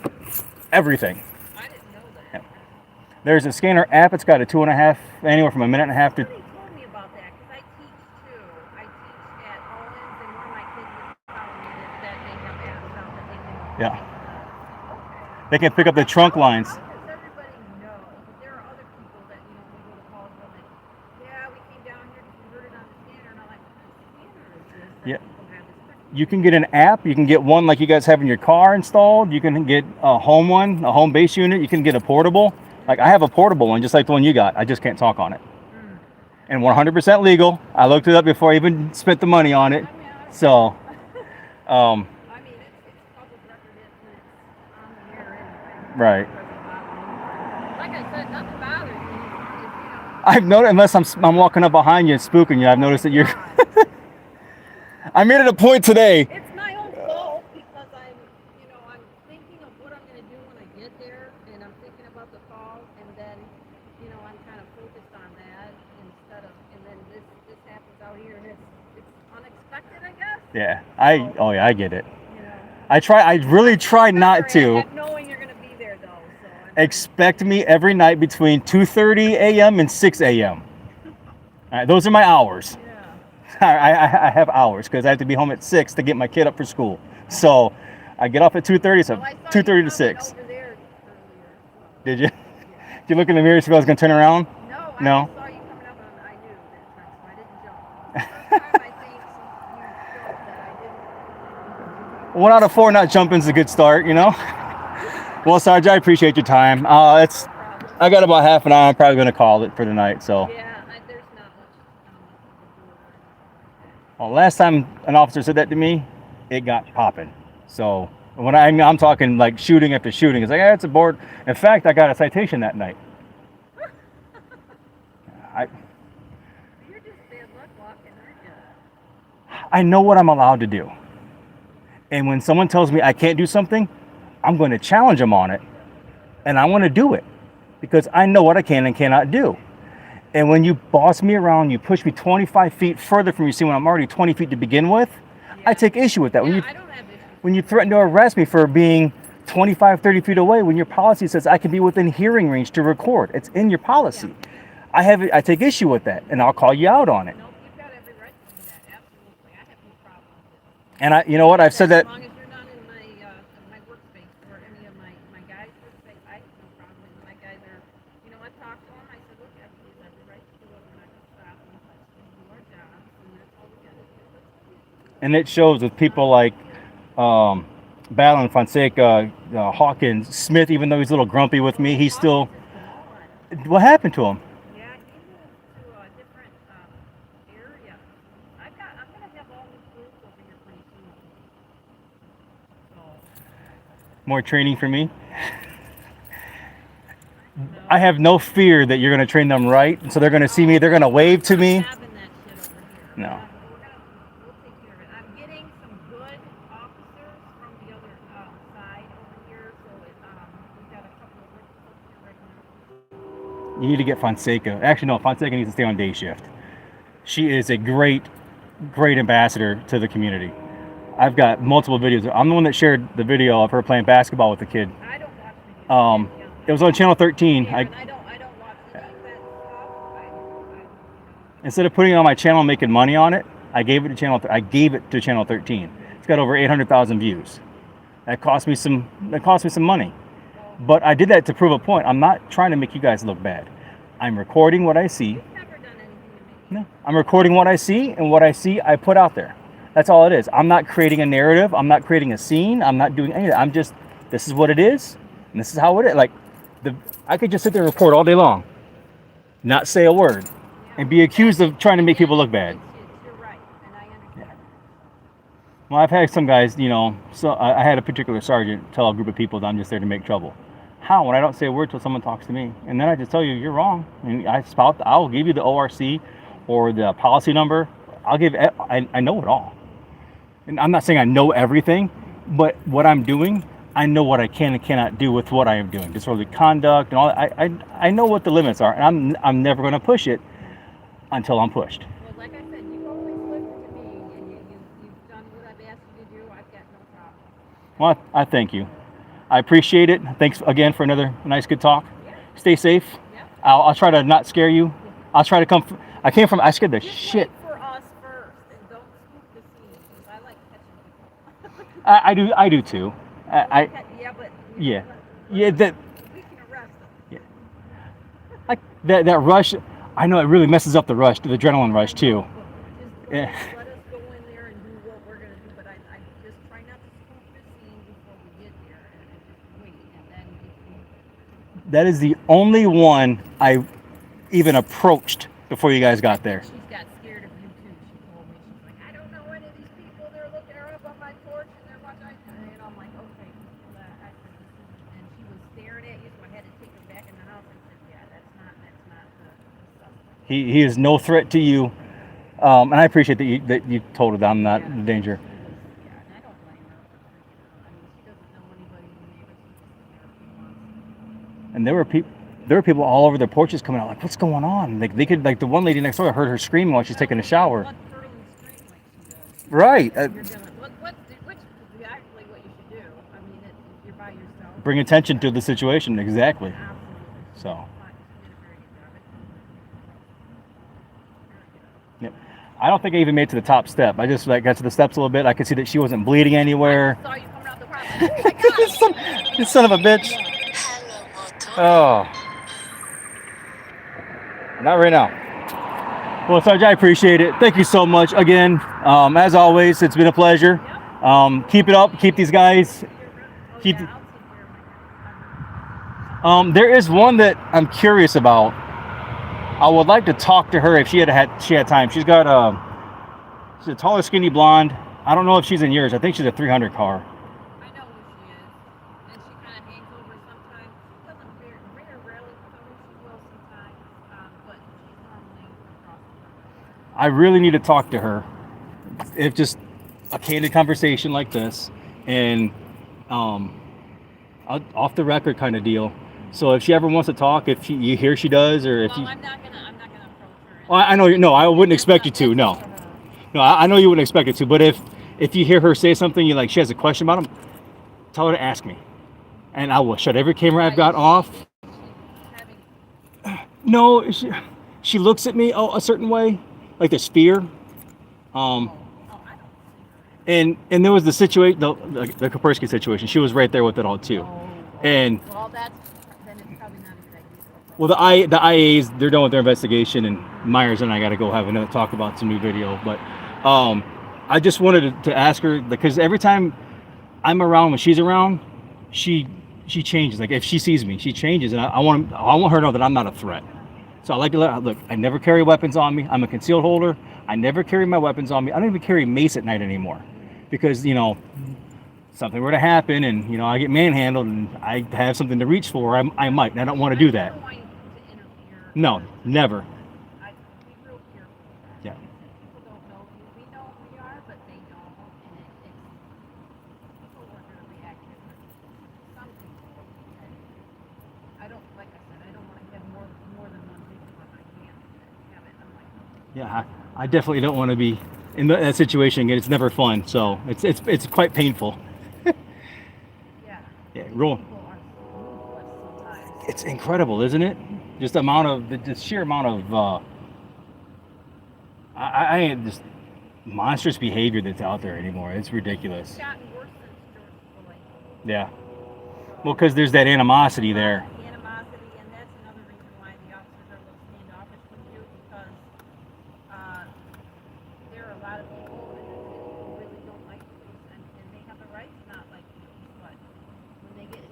S1: everything.
S3: I didn't know that.
S1: There's a scanner app. It's got a 2.5, anywhere from a minute and a half to.
S3: Somebody told me about that because I teach too. I teach
S1: They can pick up the trunk lines.
S3: How does everybody know? But there are other people that, you know, we go to calls and like, yeah, we came down here because we heard it on the scanner. And I'm like, what scanner is this? That
S1: Yeah.
S3: people have this.
S1: You can get an app. You can get one like you guys have in your car installed. You can get a home one, a home base unit. You can get a portable. Like I have a portable one, just like the one you got. I just can't talk on it. And 100% legal. I looked it up before I even spent the money on it. So,
S3: I mean, it's public record. It's on the air anyway.
S1: right.
S3: Like I said, nothing bothers me. It's, you know.
S1: I've noticed, unless I'm walking up behind you and spooking you, I've noticed that you're. I made it a point today.
S3: It's my own fault because I'm thinking of what I'm going to do when I get there, and I'm thinking about the call, and then, I'm kind of focused on that instead of, and then this happens out here, and it's unexpected, I guess.
S1: Yeah, I get it.
S3: You know.
S1: I really try not to.
S3: Knowing you're going to be there, though. So
S1: Expect me every night between 2:30 a.m. and 6 a.m. All right, those are my hours.
S3: Yeah.
S1: I have hours because I have to be home at 6 to get my kid up for school. So I get off at 2:30, so 2:30 to 6.
S3: Over there earlier.
S1: Did you? Did you look in the mirror to see if I was going to turn around?
S3: No,
S1: No?
S3: I saw you coming up, and I knew that time, so I didn't jump. The first time I think you jumped that I didn't.
S1: 1 out of 4 not jumping is a good start, Well, Sarge, I appreciate your time. I got about half an hour. I'm probably going to call it for the night. So.
S3: Yeah, there's not much.
S1: Well, last time an officer said that to me, it got popping. So when I'm talking like shooting after shooting, it's like, it's a board. In fact, I got a citation that night.
S3: You're just bad luck walking, aren't you?
S1: I know what I'm allowed to do. And when someone tells me I can't do something, I'm going to challenge them on it. And I want to do it because I know what I can and cannot do. And when you boss me around, you push me 25 feet further from you, see when I'm already 20 feet to begin with, I take issue with that.
S3: Yeah, I don't have issues.
S1: When you threaten to arrest me for being 25, 30 feet away, when your policy says I can be within hearing range to record, it's in your policy.
S3: Yeah.
S1: I take issue with that, and I'll call you out on it.
S3: Nope, you've got every right to do that. Absolutely. I have no problem with it.
S1: And you know what? I've said that.
S3: As long as you're not in my workspace or any of my guys' workspace, I have no problem with it. My guys are, I talked to them. I said, look, have every right to do it. We're not going to stop them. Let's just do our jobs, and that's all we got to do.
S1: And it shows with people like Ballin, Fonseca, Hawkins, Smith, even though he's a little grumpy with me, he's still. What happened to him?
S3: Yeah, he moved to a different area. I'm going to have all new crews over here pretty soon. So,
S1: More training for me. I have no fear that you're going to train them right. So they're going to see me, they're going to wave to me.
S3: having that shit over here.
S1: No.
S3: We'll take care of it. I'm getting some good officers from the other side over here. So we've got a couple of folks here right now.
S1: You need to get Fonseca. Actually, no, Fonseca needs to stay on day shift. She is a great ambassador to the community. I've got multiple videos. I'm the one that shared the video of her playing basketball with the kid.
S3: I don't watch videos.
S1: It was on Channel 13.
S3: Yeah, I don't watch any of that stuff.
S1: Instead of putting it on my channel and making money on it, I gave it to Channel 13. It's got over 800,000 views. That cost me some money. But I did that to prove a point. I'm not trying to make you guys look bad. I'm recording what I see.
S3: You've never done anything to me.
S1: No, I'm recording what I see, and what I see, I put out there. That's all it is. I'm not creating a narrative. I'm not creating a scene. I'm not doing anything. I'm just, this is what it is, and this is how it is. Like, I could just sit there and record all day long, not say a word, and be accused of trying to make people look bad.
S3: You're right, and I understand.
S1: Well, I've had some guys, so I had a particular sergeant tell a group of people that I'm just there to make trouble. How? When I don't say a word till someone talks to me, and then I just tell you, you're wrong. And I'll give you the ORC or the policy number. I know it all. And I'm not saying I know everything, but what I'm doing, I know what I can and cannot do with what I am doing. Disorderly conduct and all that. I know what the limits are, and I'm never going to push it until I'm pushed.
S3: Well, like I said, you've always listened to me, and you've done what I've asked you to do. I've got no problem.
S1: Well, I thank you. I appreciate it. Thanks again for another nice, good talk.
S3: Yeah.
S1: Stay safe.
S3: Yeah.
S1: I'll try to not scare you. I'll try to come. I scared the shit.
S3: Wait for us first, and don't spook the scene, because I like catching people.
S1: I do too.
S3: Yeah, but
S1: Yeah. Yeah, that
S3: We can arrest them.
S1: that rush. I know it really messes up the rush, the adrenaline rush too.
S3: Just
S1: Yeah.
S3: let us go in there and do what we're gonna do, but I just try not to spook the scene before we get there, and just wait, and then if we,
S1: That is the only one I even approached before you guys got there.
S3: she's got scared of you too. She told me, she's like, I don't know any of these people. They're looking her up on my porch and they're watching. And I'm like, okay. I said, and she was staring at you, so I had to take her back in the house. I said, yeah, that's not the suspect.
S1: He is no threat to you, and I appreciate that you told her that I'm not in danger.
S3: Yeah, and I don't blame her for freaking out. I mean, she doesn't know anybody in the neighborhood. She's just there a few months.
S1: And there were people all over their porches coming out like, what's going on? Like they could, like the one lady next door, I heard her screaming while she's taking a shower.
S3: What curdle and scream like she does.
S1: Right.
S3: You're gonna, which is actually what you should do. I mean, if you're by yourself.
S1: Bring attention to the situation. Exactly.
S3: Absolutely.
S1: So.
S3: She did a very good job.
S1: Yep. I don't think I even made it to the top step. I just got to the steps a little bit. I could see that she wasn't bleeding anywhere.
S3: I saw you coming out the front. Oh my God.
S1: You son of a bitch. Oh. Not right now. Well, Sarge, I appreciate it. Thank you so much again. As always, it's been a pleasure. Keep it up. Keep these guys. Keep. There is one that I'm curious about. I would like to talk to her if she had time. She's got she's a taller, skinny blonde. I don't know if she's in yours. I think she's a 300 car.
S3: I know who she is. And she kind of hangs over sometimes. She doesn't very rarely come in. She will sometimes. But she's normally across the front.
S1: I really need to talk to her. If just a candid conversation like this, and off the record kind of deal. So if she ever wants to talk, if you hear she does, or if
S3: Well,
S1: you,
S3: I'm not gonna approach her.
S1: well, I know you. No, I wouldn't expect you to. No, I know you wouldn't expect it to. But if you hear her say something, you like she has a question about them, tell her to ask me, and I will shut every camera I've got off. No, she looks at me a certain way, like there's fear. And there was the situation, the Kaspersky situation. She was right there with it all too. And
S3: Well, then it's probably not a good idea.
S1: well, the IAs, they're done with their investigation, and Myers and I got to go have another talk about some new video. But I just wanted to ask her, because every time I'm around, when she's around, she changes. Like if she sees me, she changes, and I want her to know that I'm not a threat. So I like to let her, look. I never carry weapons on me. I'm a concealed holder. I never carry my weapons on me. I don't even carry mace at night anymore, because something were to happen, and I get manhandled, and I have something to reach for. I might, and I don't want to do that. No, never.
S3: I'd be real careful.
S1: Yeah.
S3: People don't know who we know who we are, but they don't, and it's people are going to react differently. Some people, and I don't, like I said, I don't want to have more than one victim on my hands and have it. I'm like,
S1: Yeah, I definitely don't want to be in that situation again. It's never fun. So it's quite painful.
S3: yeah.
S1: Yeah, roll.
S3: People are ruthless sometimes.
S1: It's incredible, isn't it? Just the sheer amount of I just monstrous behavior that's out there anymore. It's ridiculous.
S3: It's gotten worse since George Floyd.
S1: Yeah. Well, because there's that animosity there.
S3: The animosity, and that's another reason why the officers are a little standoffish with you, because there are a lot of people who really don't like police, and they have the right to not like police, but when they get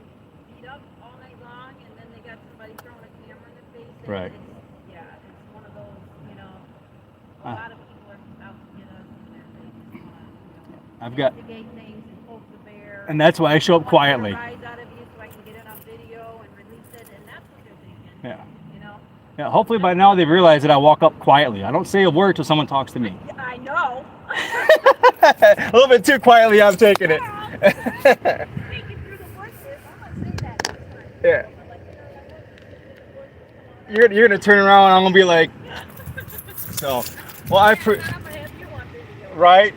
S3: beat up all night long, and then they got somebody throwing a camera in their face,
S1: Right.
S3: it's one of those, a lot of people are out to get us, and they just want to,
S1: I've got,
S3: instigate things and poke the bear.
S1: and that's why I show up quietly.
S3: Rise out of you so I can get it on video and release it, and that's what they're thinking.
S1: Yeah.
S3: Yeah,
S1: hopefully by now they've realized that I walk up quietly. I don't say a word till someone talks to me.
S3: I know.
S1: A little bit too quietly, I'm taking it.
S3: Thinking through the bushes. I'm gonna say that next time.
S1: Yeah.
S3: I'm like,
S1: You're gonna turn around and I'm gonna be like, so. Well,
S3: I'm gonna have you on video.
S1: right.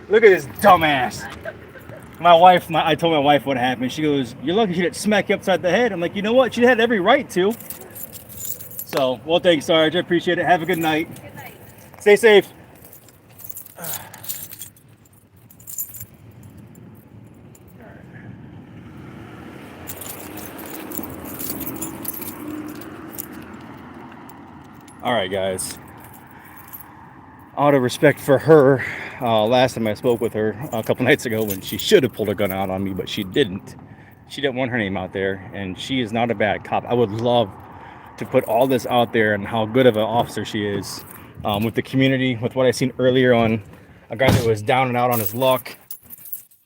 S1: Look at this dumbass. I told my wife what happened. She goes, "You're lucky she didn't smack you upside the head." I'm like, you know what? She had every right to. So, well, thanks, Sarge. I appreciate it. Have a good night.
S3: Good night.
S1: Stay safe. All right, guys. Out of respect for her, last time I spoke with her a couple nights ago when she should have pulled a gun out on me, but she didn't. She didn't want her name out there, and she is not a bad cop. I would love to put all this out there and how good of an officer she is with the community, with what I seen earlier on a guy that was down and out on his luck.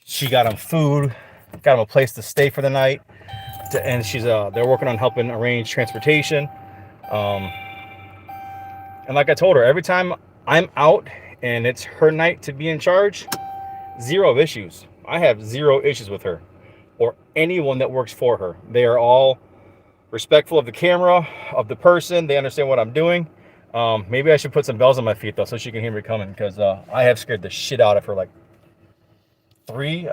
S1: She got him food, got him a place to stay for the night, and they're working on helping arrange transportation. And like I told her, every time I'm out and it's her night to be in charge, zero issues. I have zero issues with her or anyone that works for her. They are all respectful of the camera, of the person. They understand what I'm doing. Maybe I should put some bells on my feet though, so she can hear me coming, because I have scared the shit out of her like three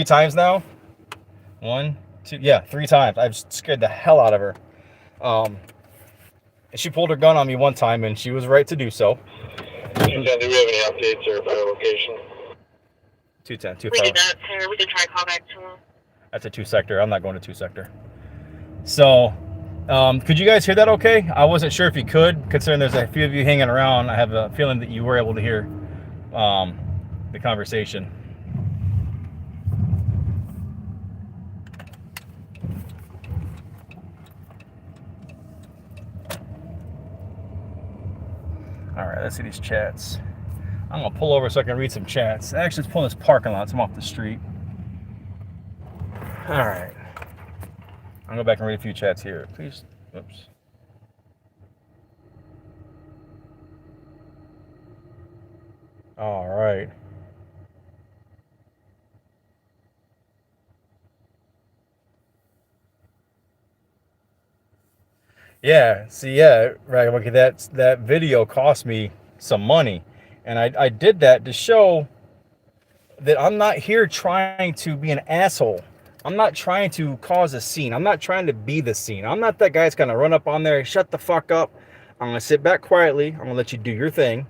S1: times now. 1, 2, 3 times. I've scared the hell out of her. She pulled her gun on me one time, and she was right to do so.
S2: 210, do we have any updates or fire location?
S1: 210,
S2: We did that, sir. We can try to call back to him.
S1: That's a 2 sector. I'm not going to 2 sector. So, could you guys hear that okay? I wasn't sure if you could, considering there's a few of you hanging around. I have a feeling that you were able to hear the conversation. All right, let's see these chats. I'm gonna pull over so I can read some chats. Actually, let's pull in this parking lot so I'm off the street. All right. I'll go back and read a few chats here. Please, oops. All right. Yeah, see, yeah, right. Okay, that video cost me some money, and I did that to show that I'm not here trying to be an asshole. I'm not trying to cause a scene. I'm not trying to be the scene. I'm not that guy that's gonna run up on there, shut the fuck up. I'm gonna sit back quietly. I'm gonna let you do your thing.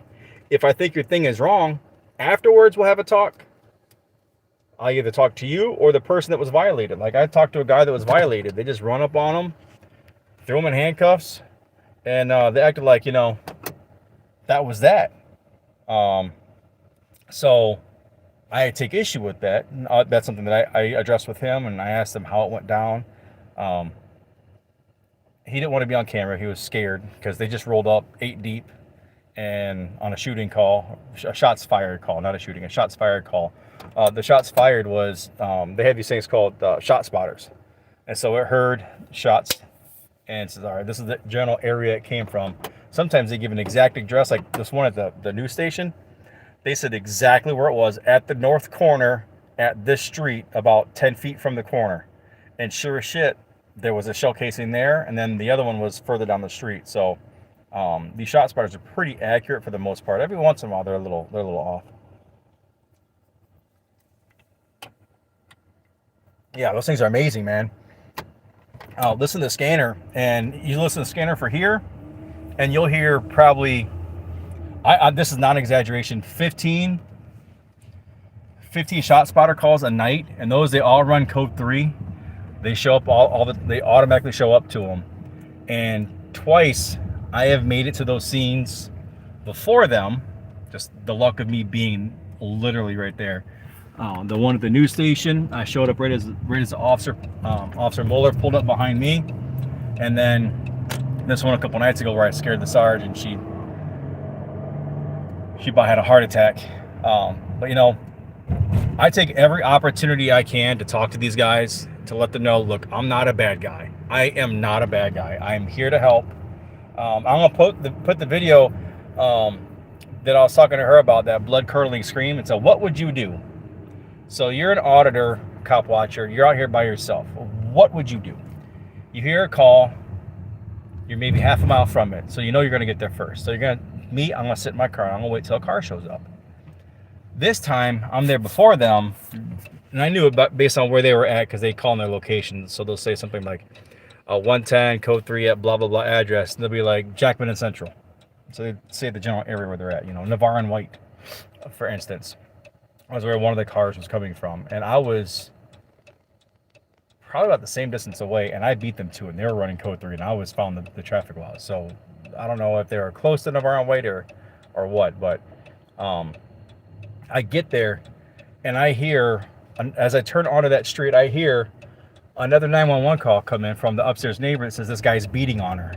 S1: If I think your thing is wrong, afterwards we'll have a talk. I'll either talk to you or the person that was violated. Like I talked to a guy that was violated. They just run up on him, threw him in handcuffs, and they acted like, that was that. So I take issue with that. That's something that I addressed with him, and I asked him how it went down. He didn't want to be on camera. He was scared because they just rolled up 8 deep and on a shooting call, a shots fired call, not a shooting, a shots fired call. The shots fired was, they have these things called shot spotters. And so it heard shots and says, all right, this is the general area it came from. Sometimes they give an exact address, like this one at the news station. They said exactly where it was, at the north corner at this street, about 10 feet from the corner. And sure as shit, there was a shell casing there, and then the other one was further down the street. So these shot spotters are pretty accurate for the most part. Every once in a while, they're a little off. Yeah, those things are amazing, man. Listen to the scanner, and you listen to the scanner for here, and you'll hear probably, this is not an exaggeration, 15 shot spotter calls a night, and those, they all run code 3. They show up they automatically show up to them. And twice I have made it to those scenes before them, just the luck of me being literally right there. The one at the news station, I showed up right as the Officer Mueller pulled up behind me. And then this one a couple nights ago where I scared the sergeant, she about had a heart attack. But I take every opportunity I can to talk to these guys, to let them know, look, I'm not a bad guy. I am not a bad guy. I am here to help. I'm gonna put the video that I was talking to her about, that blood curdling scream. And so, what would you do? So you're an auditor, cop watcher. You're out here by yourself. What would you do? You hear a call. You're maybe half a mile from it, so you know you're gonna get there first. So I'm gonna sit in my car. I'm gonna wait till a car shows up. This time, I'm there before them, and I knew it based on where they were at, because they call in their location. So they'll say something like 110 code 3 at blah blah blah address, and they'll be like Jackman and Central. So they say the general area where they're at. Navarre and White, for instance, was where one of the cars was coming from, and I was probably about the same distance away, and I beat them to it. And they were running code 3, and I was following the traffic laws. So I don't know if they were close to Navarro White or what, but I get there and I hear, as I turn onto that street, I hear another 911 call come in from the upstairs neighbor that says this guy's beating on her.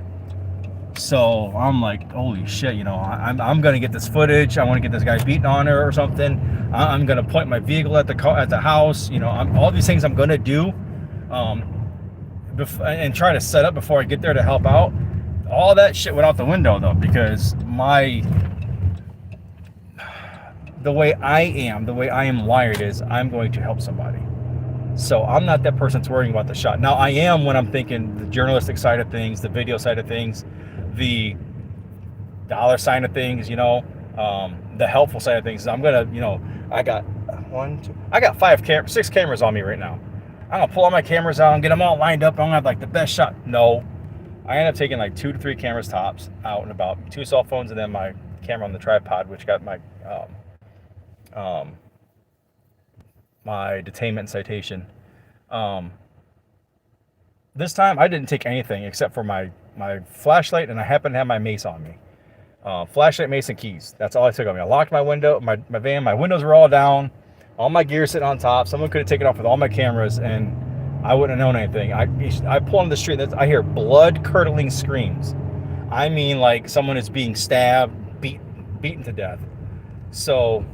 S1: So I'm like, holy shit, you know, I'm gonna get this footage. I want to get this guy beating on her or something. I'm gonna point my vehicle at the house. You know, all these things I'm gonna do, and try to set up before I get there to help out. All that shit went out the window though, because the way I am wired is I'm going to help somebody. So I'm not that person that's worrying about the shot. Now I am when I'm thinking the journalistic side of things, the video side of things, the dollar sign of things, you know, the helpful side of things. I'm gonna, you know, I got 6 cameras on me right now. I'm gonna pull all my cameras out and get them all lined up. I'm gonna have like the best shot. No, I end up taking like 2 to 3 cameras tops out and about, 2 cell phones, and then my camera on the tripod, which got my my detainment and citation. This time I didn't take anything except for my flashlight, and I happen to have my mace on me. Flashlight, mace, and keys. That's all I took on me. I locked my window, my van. My windows were all down. All my gear sitting on top. Someone could have taken off with all my cameras, and I wouldn't have known anything. I pull on the street. I hear blood-curdling screams. I mean, like someone is being stabbed, beaten to death. So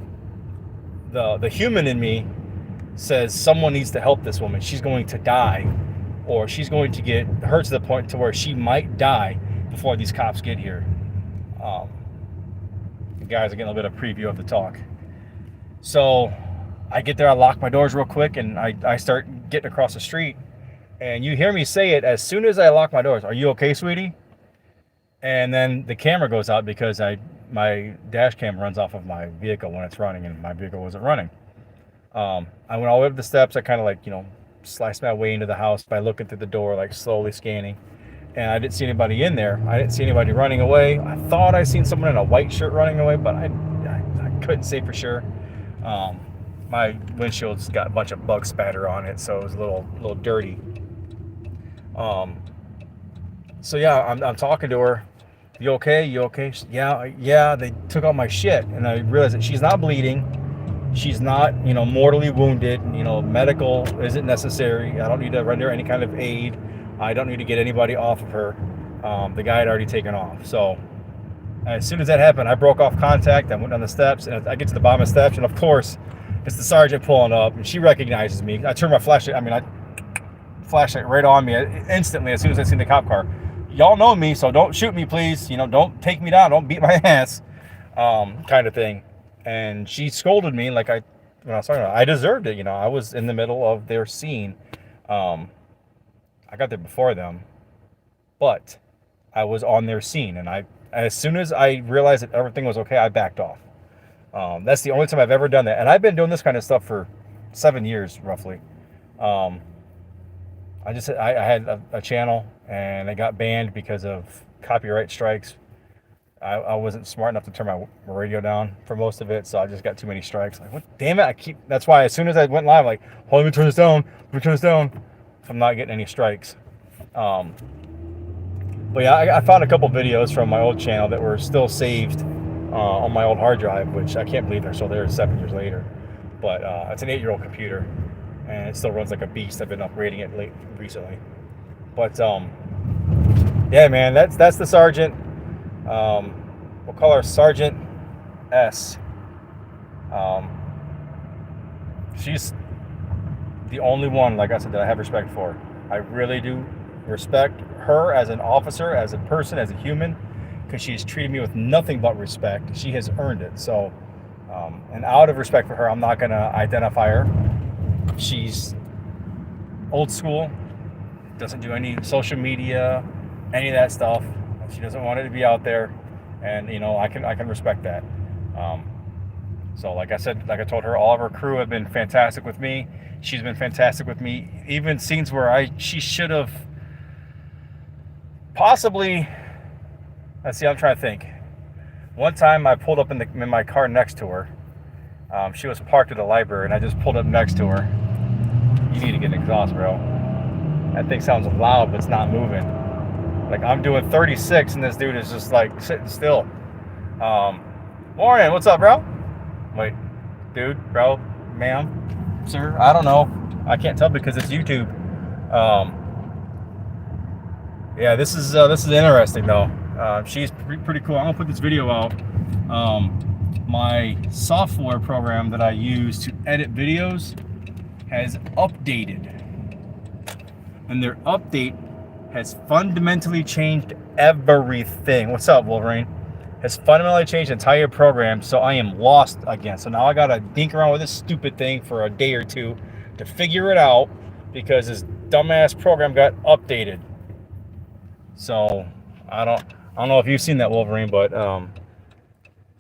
S1: the human in me says someone needs to help this woman. She's going to die, or she's going to get hurt to the point to where she might die before these cops get here. You guys are getting a little bit of preview of the talk. So I get there, I lock my doors real quick, and I start getting across the street, and you hear me say it as soon as I lock my doors. Are you okay, sweetie? And then the camera goes out because my dash cam runs off of my vehicle when it's running, and my vehicle wasn't running. I went all the way up the steps. I kind of like, you know, sliced my way into the house by looking through the door, like slowly scanning. And I didn't see anybody in there. I didn't see anybody running away. I thought I seen someone in a white shirt running away, but I couldn't say for sure. My windshield's got a bunch of bug spatter on it, so it was a little dirty. So yeah, I'm talking to her. You okay? You okay? Yeah. They took out my shit, and I realized that she's not bleeding. She's not, you know, mortally wounded. You know, medical isn't necessary. I don't need to render any kind of aid. I don't need to get anybody off of her. The guy had already taken off. So as soon as that happened, I broke off contact. I went down the steps, and I get to the bottom of the steps, and of course, it's the sergeant pulling up, and she recognizes me. I turn my flashlight. Flashlight right on me instantly as soon as I seen the cop car. Y'all know me, so don't shoot me, please. You know, don't take me down. Don't beat my ass, kind of thing. And she scolded me like when I was talking about it. I deserved it. You know, I was in the middle of their scene. I got there before them, but I was on their scene, and as soon as I realized that everything was okay, I backed off. That's the only time I've ever done that, and I've been doing this kind of stuff for 7 years, roughly. I had a channel, and I got banned because of copyright strikes. I wasn't smart enough to turn my radio down for most of it, so I just got too many strikes. Like, what? Damn it! That's why as soon as I went live, like, hold on, let me turn this down. I'm not getting any strikes. But yeah, I found a couple videos from my old channel that were still saved on my old hard drive, which I can't believe they're still there 7 years later. But it's an 8-year-old computer, and it still runs like a beast. I've been upgrading it recently. But yeah, man, that's the sergeant. We'll call her Sergeant S. She's the only one, like I said, that I have respect for. I really do respect her as an officer, as a person, as a human, because she's treated me with nothing but respect. She has earned it. So, and out of respect for her, I'm not going to identify her. She's old school, doesn't do any social media, any of that stuff. She doesn't want it to be out there, and you know, I can respect that. So like I said, like I told her, all of her crew have been fantastic with me. She's been fantastic with me. Even scenes where she should have possibly, let's see, I'm trying to think. One time I pulled up in my car next to her. She was parked at the library, and I just pulled up next to her. You need to get an exhaust, bro. That thing sounds loud, but it's not moving. Like I'm doing 36 and this dude is just like sitting still. Warren, what's up, bro? Wait, dude, bro, ma'am, sir, I don't know. I can't tell because it's YouTube. Yeah, this is interesting though. She's pretty cool. I'm gonna put this video out. My software program that I use to edit videos has updated, and their update has fundamentally changed everything. What's up, Wolverine? Has fundamentally changed the entire program, so I am lost again. So now I gotta dink around with this stupid thing for a day or two to figure it out because this dumbass program got updated. So I don't know if you've seen that, Wolverine, but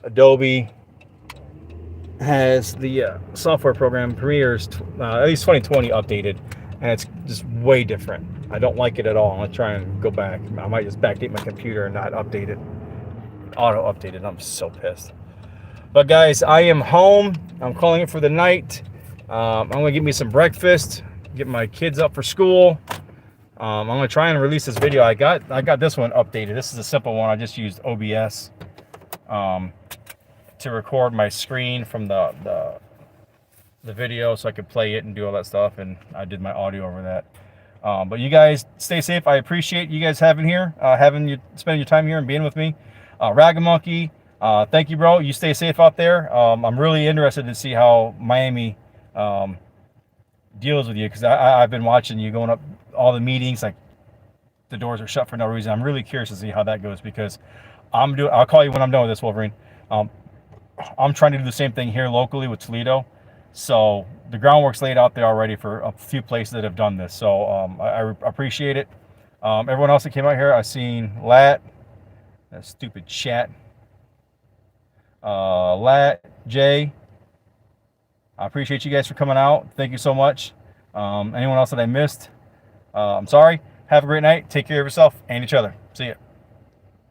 S1: Adobe has the software program Premiere's at least 2020 updated, and it's just way different. I don't like it at all. I'm gonna try and go back. I might just backdate my computer and not update it. Auto updated. I'm so pissed. But guys, I am home. I'm calling it for the night. I'm gonna get me some breakfast, get my kids up for school. I'm gonna try and release this video. I got this one updated. This is a simple one. I just used OBS to record my screen from the video so I could play it and do all that stuff, and I did my audio over that. But you guys stay safe. I appreciate you guys having you spending your time here and being with me. Ragamonkey, thank you, bro. You stay safe out there. I'm really interested to see how Miami deals with you, because I've been watching you going up all the meetings, like the doors are shut for no reason. I'm really curious to see how that goes, because I'll call you when I'm done with this, Wolverine. I'm trying to do the same thing here locally with Toledo. So the groundwork's laid out there already for a few places that have done this. So I appreciate it. Everyone else that came out here, I've seen Lat, that stupid chat. Lat, Jay, I appreciate you guys for coming out. Thank you so much. Anyone else that I missed, I'm sorry. Have a great night. Take care of yourself and each other. See ya.